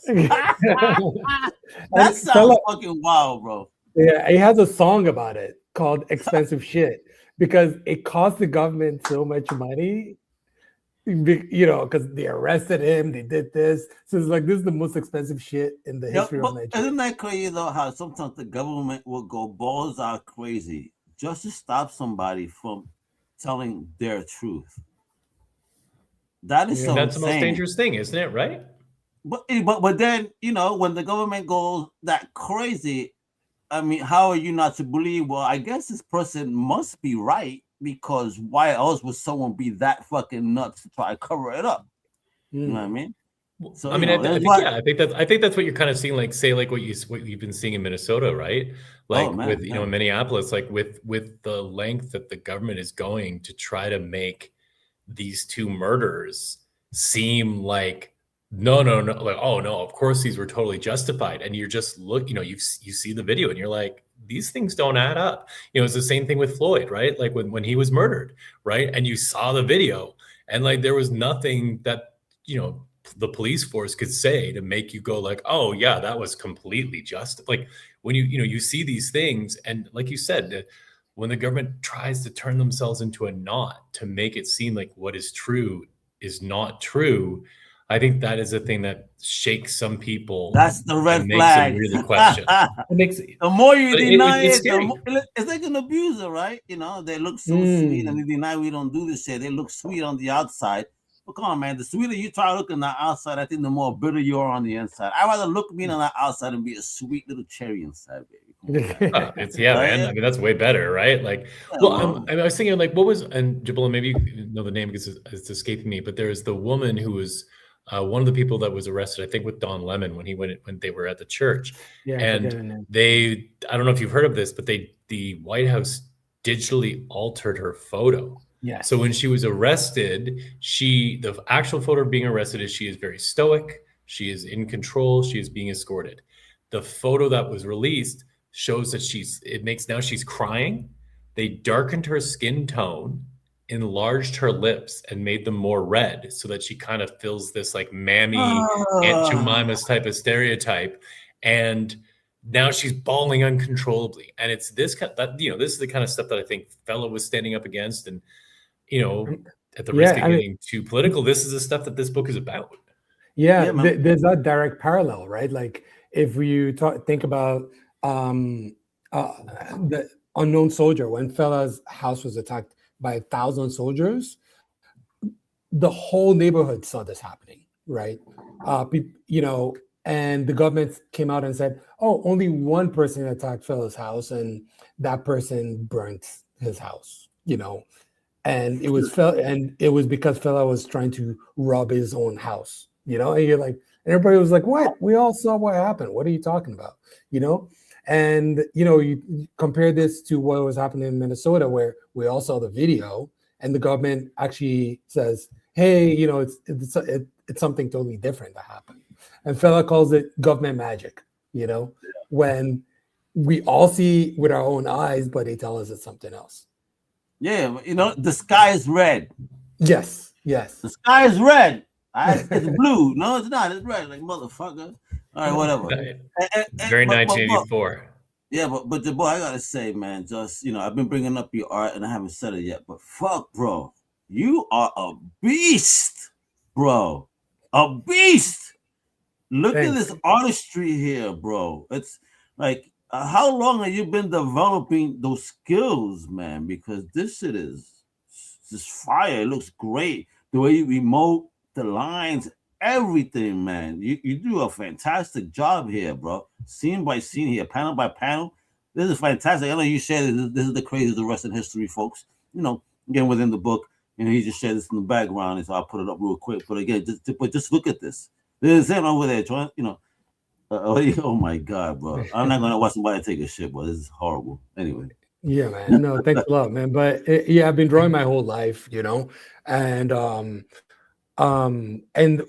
that sounds fucking wild, bro. Yeah, he has a song about it called "Expensive Shit" because it cost the government so much money. You know, because they arrested him, they did this. So it's like, this is the most expensive shit in the history of Nigeria. Isn't that crazy though? How sometimes the government will go balls out crazy just to stop somebody from telling their truth. That is that's the most dangerous thing, isn't it? Right? But then, you know, when the government goes that crazy, I mean, how are you not to believe? Well, I guess this person must be right, because why else would someone be that fucking nuts to try to cover it up? You know what I mean? So I mean, I think that's what you're kind of seeing, like, say, like what you've been seeing in Minnesota, right? Like you know, in Minneapolis, like with the length that the government is going to try to make these 2 murders seem like no, like, oh no, of course these were totally justified. And you're just you know, you see the video and you're like, these things don't add up. You know, it's the same thing with Floyd, right? Like when he was murdered, right? And you saw the video and like there was nothing that, you know, the police force could say to make you go like, oh yeah, that was completely just. Like when you see these things, and like you said, when the government tries to turn themselves into a knot to make it seem like what is true is not true, I think that is a thing that shakes some people. That's the red and flag. Makes them really question. The more you deny it's it's like an abuser, right? You know, they look so sweet, and they deny we don't do this shit. They look sweet on the outside, But come on, man. The sweeter you try looking on the outside, I think the more bitter you are on the inside. I'd rather look mean on the outside and be a sweet little cherry inside, baby. It's man. I mean, that's way better, right? Like, well, I was thinking, like, what was, and Jibola, maybe you know the name because it's escaping me, but there's the woman who was one of the people that was arrested, I think, with Don Lemon when they were at the church. Yeah, and I don't know if you've heard of this, but the White House digitally altered her photo. Yeah. So when she was arrested, the actual photo of being arrested is she is very stoic. She is in control. She is being escorted. The photo that was released shows that she's crying. They darkened her skin tone, enlarged her lips, and made them more red so that she kind of fills this like mammy Aunt Jemima's type of stereotype. And now she's bawling uncontrollably. And it's this is the kind of stuff that I think Fela was standing up against. And, at the risk of getting too political, this is the stuff that this book is about. Yeah, there's a direct parallel, right? Like if you think about the unknown soldier, when Fela's house was attacked by 1,000 soldiers, the whole neighborhood saw this happening, right? And the government came out and said, oh, only one person attacked Fela's house and that person burnt his house, and it was because Fela was trying to rob his own house, and you're like, and everybody was like, what? We all saw what happened. What are you talking about? And, you compare this to what was happening in Minnesota, where we all saw the video and the government actually says, hey, it's something totally different that happened. And Fela calls it government magic, when we all see with our own eyes, but they tell us it's something else. Yeah, the sky is red. Yes. The sky is red. It's blue. No, it's not. It's red. Like, motherfucker. All right, whatever. Very 1984. Yeah, but Jibola, I gotta say, man, just I've been bringing up your art and I haven't said it yet, but fuck, bro, you are a beast, bro, a beast. Look at this artistry here, bro. It's like, how long have you been developing those skills, man? Because this shit is just fire. It looks great. The way you emote, the lines, everything, man. You do a fantastic job here, bro. Scene by scene here, panel by panel. This is fantastic. I know you shared this is the craziest the rest of history, folks. Again, within the book, he just shared this in the background, and so I'll put it up real quick. But again, just look at this. There's him over there trying, oh my God, bro. I'm not gonna watch somebody take a shit, but this is horrible. Anyway. Yeah, man. No, thanks a lot, man. But I've been drawing my whole life, and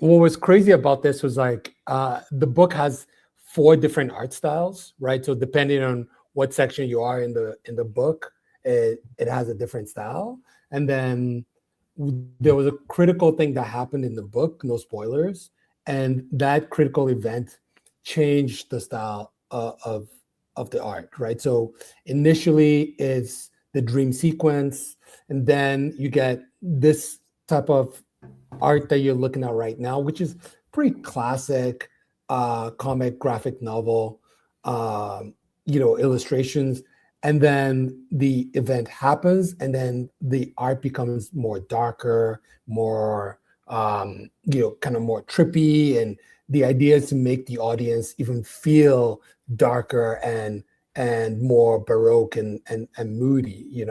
what was crazy about this was like the book has 4 different art styles, right? So depending on what section you are in the book, it has a different style. And then there was a critical thing that happened in the book, no spoilers, and that critical event changed the style of the art, right? So initially it's the dream sequence, and then you get this type of art that you're looking at right now, which is pretty classic comic graphic novel, illustrations. And then the event happens, and then the art becomes more darker, more kind of more trippy, and the idea is to make the audience even feel darker and more baroque and moody,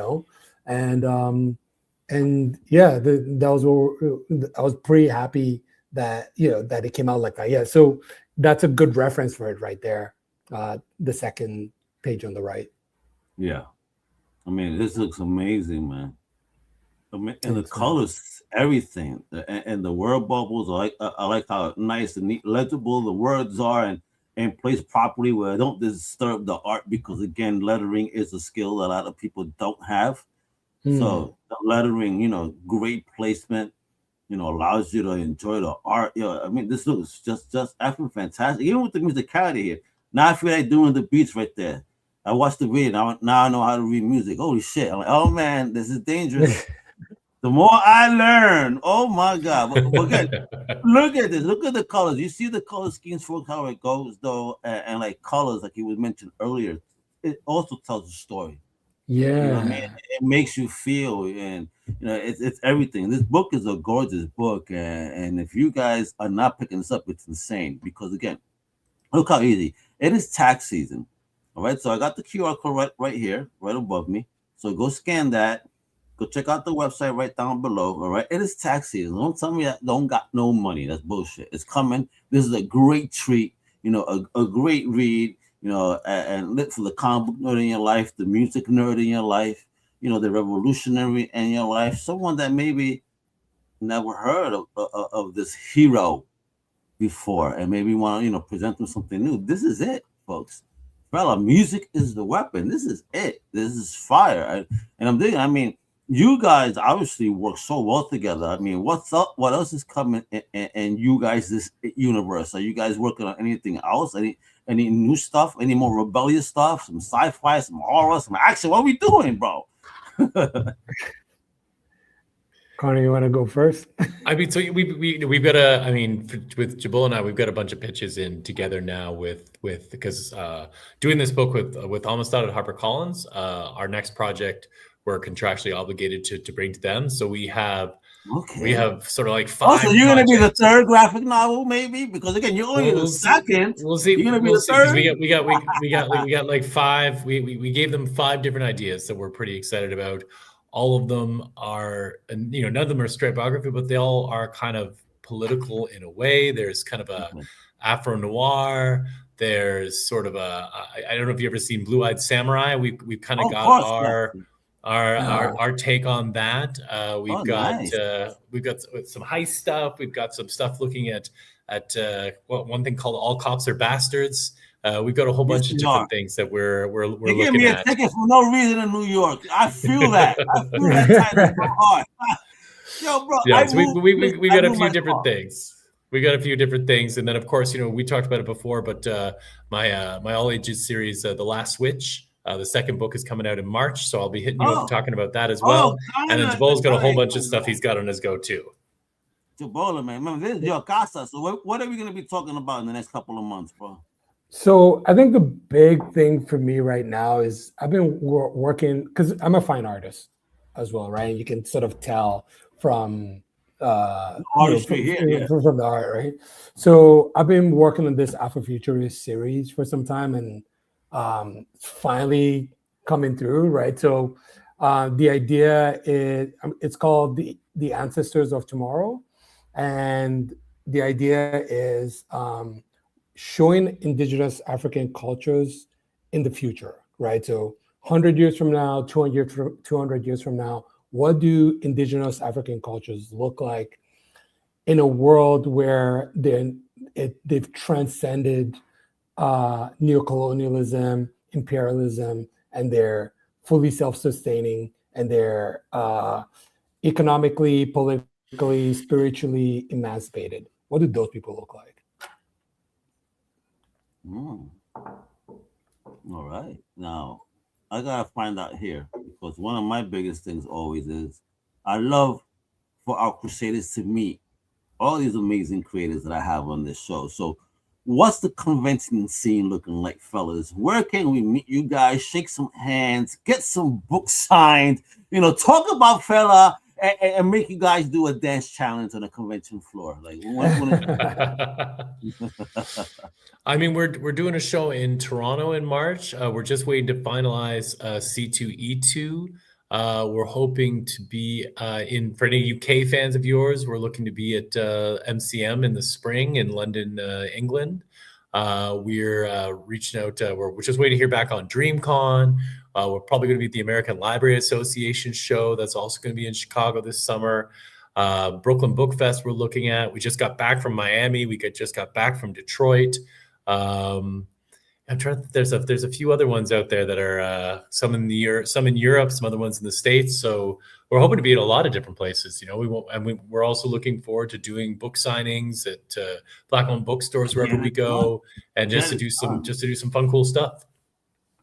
and yeah, that was what I was pretty happy that that it came out like that. Yeah, so that's a good reference for it right there. The second page on the right. Yeah, I mean, this looks amazing, man. And the colors, everything, and the word bubbles. I like how nice and neat, legible the words are, and placed properly where I don't disturb the art, because again, lettering is a skill that a lot of people don't have. So the lettering, great placement, allows you to enjoy the art. I mean, this looks just effing fantastic. Even with the musicality here. Now I feel like doing the beats right there. I watched the video. Now I know how to read music. Holy shit. I'm like, oh man, this is dangerous. The more I learn, oh my God. But again, look at this. Look at the colors. You see the color schemes, folks, how it goes, though, and like colors, like you was mentioned earlier. It also tells a story. You know what I mean? Yeah. It makes you feel, and it's everything. This book is a gorgeous book, and if you guys are not picking this up, it's insane. Because again, look how easy it is. Tax season, all right. So I got the QR code right here, right above me. So go scan that. Go check out the website right down below. All right, it is tax season. Don't tell me that don't got no money. That's bullshit. It's coming. This is a great treat. A great read. And look for the comic book nerd in your life, the music nerd in your life. The revolutionary in your life. Someone that maybe never heard of this hero before, and maybe want to present them something new. This is it, folks. Fella, music is the weapon. This is it. This is fire. And I'm digging. I mean, you guys obviously work so well together. I mean, what's up? What else is coming in you guys this universe? Are you guys working on anything else? Any new stuff? Any more rebellious stuff? Some sci-fi, some horror, some action? What are we doing, bro? Conor, you want to go first? I mean, so we've got with Jibola and I, we've got a bunch of pitches in together now because doing this book with Amistad at HarperCollins, our next project we're contractually obligated to bring to them. So we have sort of like 5. So you're gonna be the third graphic novel, maybe? Because again, you're only the second. We'll see. You're gonna be the third. We got like 5. We gave them 5 different ideas that we're pretty excited about. All of them are, and none of them are straight biography, but they all are kind of political in a way. There's kind of a Afro noir. There's sort of I don't know if you've ever seen Blue Eyed Samurai. We've kind of got our take on that. We've got some heist stuff. We've got some stuff looking at one thing called All Cops Are Bastards. We've got a whole bunch of different things that we're looking at. Give me a ticket for no reason in New York. I feel that. I feel that title so hard. Yo, bro. Yeah, so we got a few different things. We got a few different things, and then of course, we talked about it before, but my all ages series, The Last Switch, the second book is coming out in March, so I'll be hitting you up talking about that as well. And then Jibola's got a whole bunch of stuff he's got on his go too. Jibola, man, remember this is your casa. So what are we gonna be talking about in the next couple of months, bro? So I think the big thing for me right now is I've been working because I'm a fine artist as well, right? You can sort of tell from artistry from the art, right? So I've been working on this Afrofuturist series for some time, and finally coming through, right? So the idea is it's called the Ancestors of Tomorrow, and the idea is showing indigenous African cultures in the future, right? So 100 years from now, 200 years from now, what do indigenous African cultures look like in a world where they've transcended neocolonialism, imperialism, and they're fully self-sustaining, and they're economically, politically, spiritually emancipated? What do those people look like? All right. Now, I gotta find out here, because one of my biggest things always is I love for our Crusaders to meet all these amazing creators that I have on this show. So what's the convention scene looking like, fellas? Where can we meet you guys, shake some hands, get some books signed, talk about Fela, and make you guys do a dance challenge on a convention floor? Like, I mean, we're doing a show in Toronto in March. We're just waiting to finalize C2E2. We're hoping to be for any UK fans of yours, we're looking to be at MCM in the spring in London, England. We're reaching out. We're just waiting to hear back on DreamCon. We're probably going to be at the American Library Association show. That's also going to be in Chicago this summer. Brooklyn Book Fest we're looking at. We just got back from Miami. We just got back from Detroit. I'm trying to, there's a few other ones out there that are some in Europe, some other ones in the States. So we're hoping to be at a lot of different places. We're also looking forward to doing book signings at Black-owned bookstores wherever we go, and just to do some fun, cool stuff.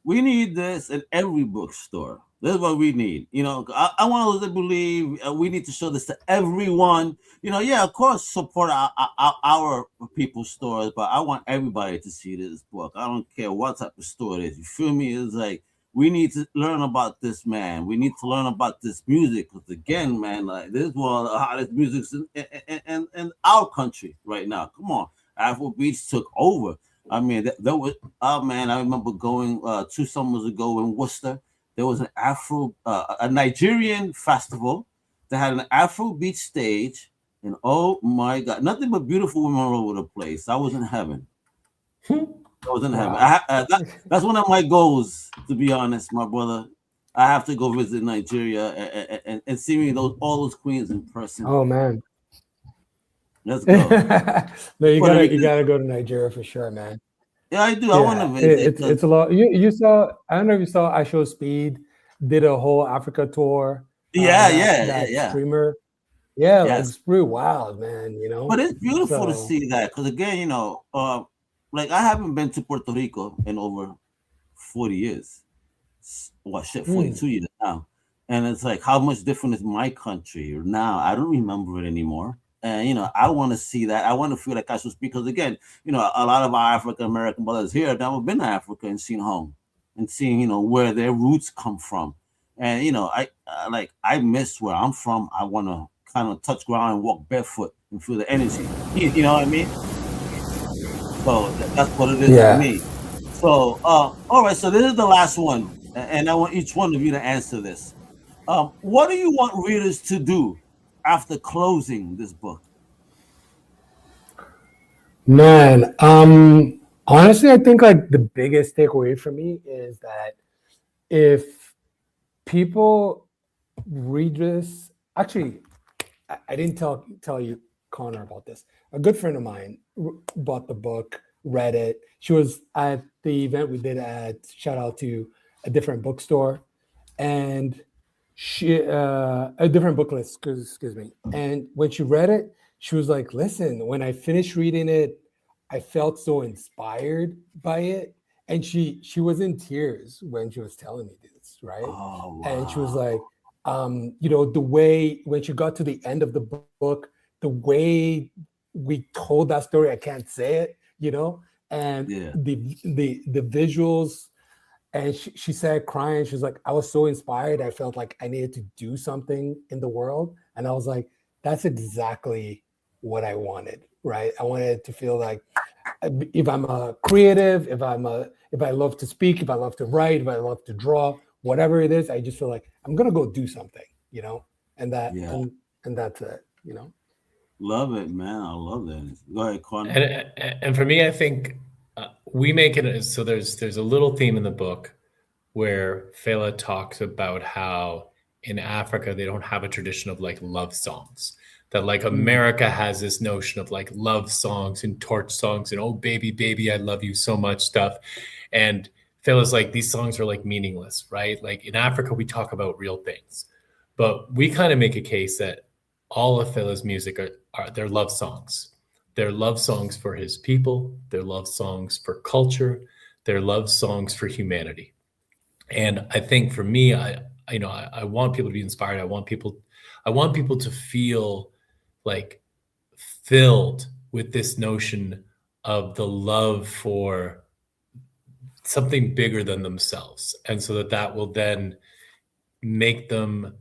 We need this at every bookstore. This is what we need. I want to believe we need to show this to everyone. Of course, support our people's stores, but I want everybody to see this book. I don't care what type of store it is. You feel me? It's like we need to learn about this, man. We need to learn about this music because, again, man, like this is one of the hottest musics in our country right now. Come on, Afrobeats took over. I mean, there was, oh man, I remember going 2 summers ago in Worcester. There was an a Nigerian festival that had an Afrobeat stage, and oh my God, nothing but beautiful women all over the place. I was in heaven. I was in heaven. That's one of my goals, to be honest, my brother. I have to go visit Nigeria and see all those queens in person. Oh man, let's go. No, you gotta go to Nigeria for sure, man. Yeah, I do. I want to visit. It's a lot. You saw? I don't know if you saw. I Show Speed did a whole Africa tour. Yeah. Streamer. Yeah, like, it's pretty wild, man. You know, but it's beautiful to see that because, again, you know, like I haven't been to Puerto Rico in over 40 years. Well, shit, 42 years now. And it's like, how much different is my country now? I don't remember it anymore. And, you know, I want to see that. I want to feel like I should speak. Because, again, you know, a lot of our African-American brothers here have never been to Africa and seen home and seen, you know, where their roots come from. And, you know, I miss where I'm from. I want to kind of touch ground and walk barefoot and feel the energy. You know what I mean? So that's what it is for me. So, all right. So this is the last one. And I want each one of you to answer this. What do you want readers to do after closing this book? Man, honestly, I think like the biggest takeaway for me is that if people read this, actually, I didn't tell you, Connor, about this. A good friend of mine bought the book, read it. She was at the event we did shout out to a different bookstore, and she a different book list, excuse me. And when she read it, she was like, listen, when I finished reading it, I felt so inspired by it. And she was in tears when she was telling me this, right? Oh, wow. And she was like, you know, the way when she got to the end of the book, the way we told that story, I can't say it, you know, and the visuals. And she said, crying, she was like, I was so inspired. I felt like I needed to do something in the world. And I was like, that's exactly what I wanted, right? I wanted to feel like if I'm a creative, if I love to speak, if I love to write, if I love to draw, whatever it is, I just feel like I'm gonna go do something, you know, and that's it, you know. Love it, man. I love that. Go ahead, Conor. And for me, I think we make it so there's a little theme in the book where Fela talks about how in Africa they don't have a tradition of like love songs. That like America has this notion of like love songs and torch songs and oh baby, baby, I love you so much stuff. And Fela's like, these songs are like meaningless, right? Like in Africa, we talk about real things, but we kind of make a case that all of Fela's music are their love songs. They're love songs for his people. They're love songs for culture. They're love songs for humanity. And I think for me, I want people to be inspired. I want people to feel like filled with this notion of the love for something bigger than themselves. And so that will then make them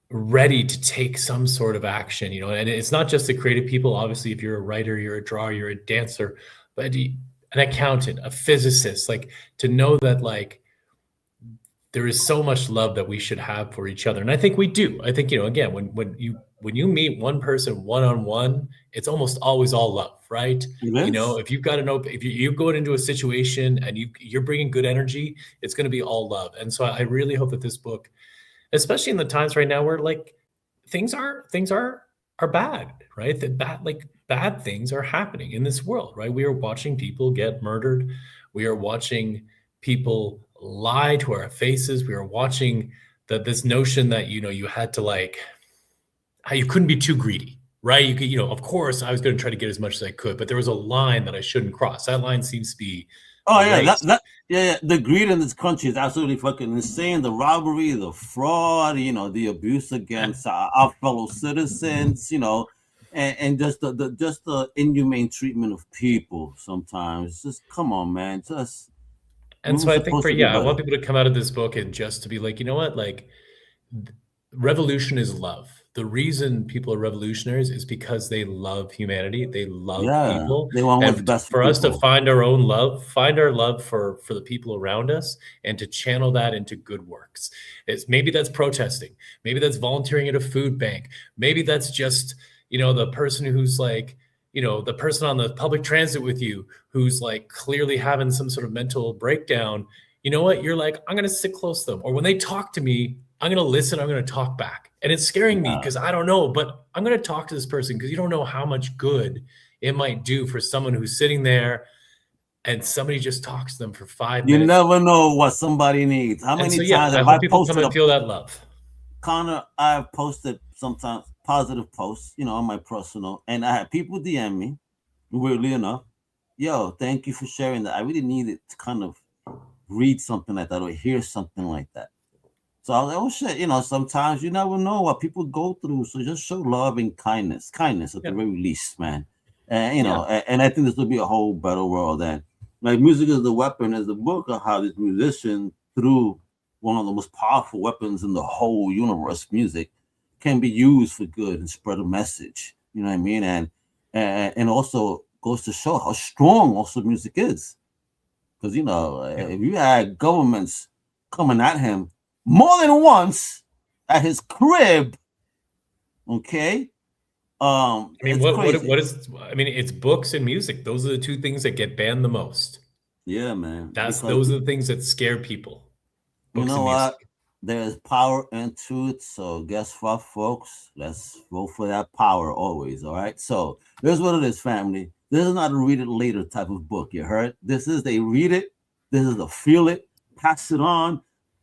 ready to take some sort of action, you know, and it's not just the creative people. Obviously, if you're a writer, you're a drawer, you're a dancer, but an accountant, a physicist, like to know that like there is so much love that we should have for each other. And I think we do. I think, you know, again, when you meet one person one-on-one, it's almost always all love, right? Yes. You know, if you've got if you go into a situation and you're bringing good energy, it's going to be all love. And so I really hope that this book, especially in the times right now where like things are bad, right? That bad things are happening in this world, right? We are watching people get murdered. We are watching people lie to our faces. We are watching this notion that, you know, you had to like, how you couldn't be too greedy, right? You could, you know, of course I was going to try to get as much as I could, but there was a line that I shouldn't cross. That line seems to be the greed in this country is absolutely fucking insane. The robbery, the fraud, you know, the abuse against our fellow citizens, you know, and just the inhumane treatment of people sometimes. Just come on, man. Just And so I think I want people to come out of this book and just to be like, you know what, like revolution is love. The reason people are revolutionaries is because they love humanity. They love people. They want what's best for us to find our own love, find our love for the people around us, and to channel that into good works. Maybe that's protesting. Maybe that's volunteering at a food bank. Maybe that's just, the person who's like, the person on the public transit with you who's like clearly having some sort of mental breakdown. You know what? You're like, I'm going to sit close to them. Or when they talk to me, I'm going to listen. I'm going to talk back. And it's scaring me because I don't know, but I'm going to talk to this person because you don't know how much good it might do for someone who's sitting there and somebody just talks to them for 5 minutes. You never know what somebody needs. How many times have I people come and feel that love? Connor, I've posted sometimes positive posts, on my personal, and I had people DM me, weirdly enough, yo, thank you for sharing that. I really needed to kind of read something like that or hear something like that. So I was like, oh shit, sometimes you never know what people go through. So just show love and kindness at the very least, man. And and I think this will be a whole better world. And like music is the weapon is the book of how this musician, through one of the most powerful weapons in the whole universe, music, can be used for good and spread a message. You know what I mean? And also goes to show how strong also music is. Because if you had governments coming at him more than once at his crib, okay. What is? It's books and music. Those are the two things that get banned the most. Yeah, man. Those are the things that scare people. Books, you know what? There's power into it. So guess what, folks? Let's vote for that power always. All right. So here's what it is, family. This is not a read it later type of book. You heard? This is a read it. This is a feel it. Pass it on.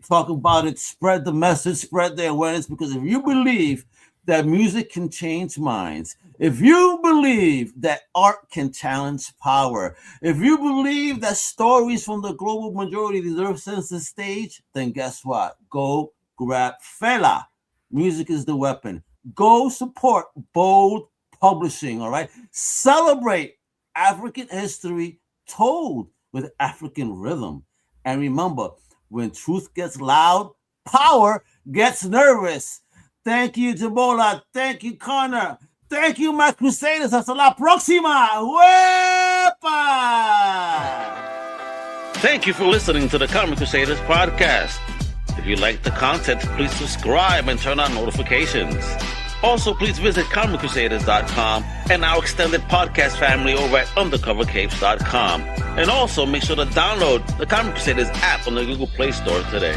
Talk about it, spread the message, spread the awareness, because if you believe that music can change minds, if you believe that art can challenge power, if you believe that stories from the global majority deserve center stage, then guess what? Go grab Fela. Music is the weapon. Go support Bold Publishing, all right? Celebrate African history told with African rhythm. And remember, when truth gets loud, power gets nervous. Thank you, Jibola. Thank you, Conor. Thank you, my Crusaders. Hasta la próxima. Wepa! Thank you for listening to the Comic Crusaders podcast. If you like the content, please subscribe and turn on notifications. Also, please visit comiccrusaders.shop and our extended podcast family over at undercovercapes.com. And also make sure to download the Comic Crusaders app on the Google Play Store today.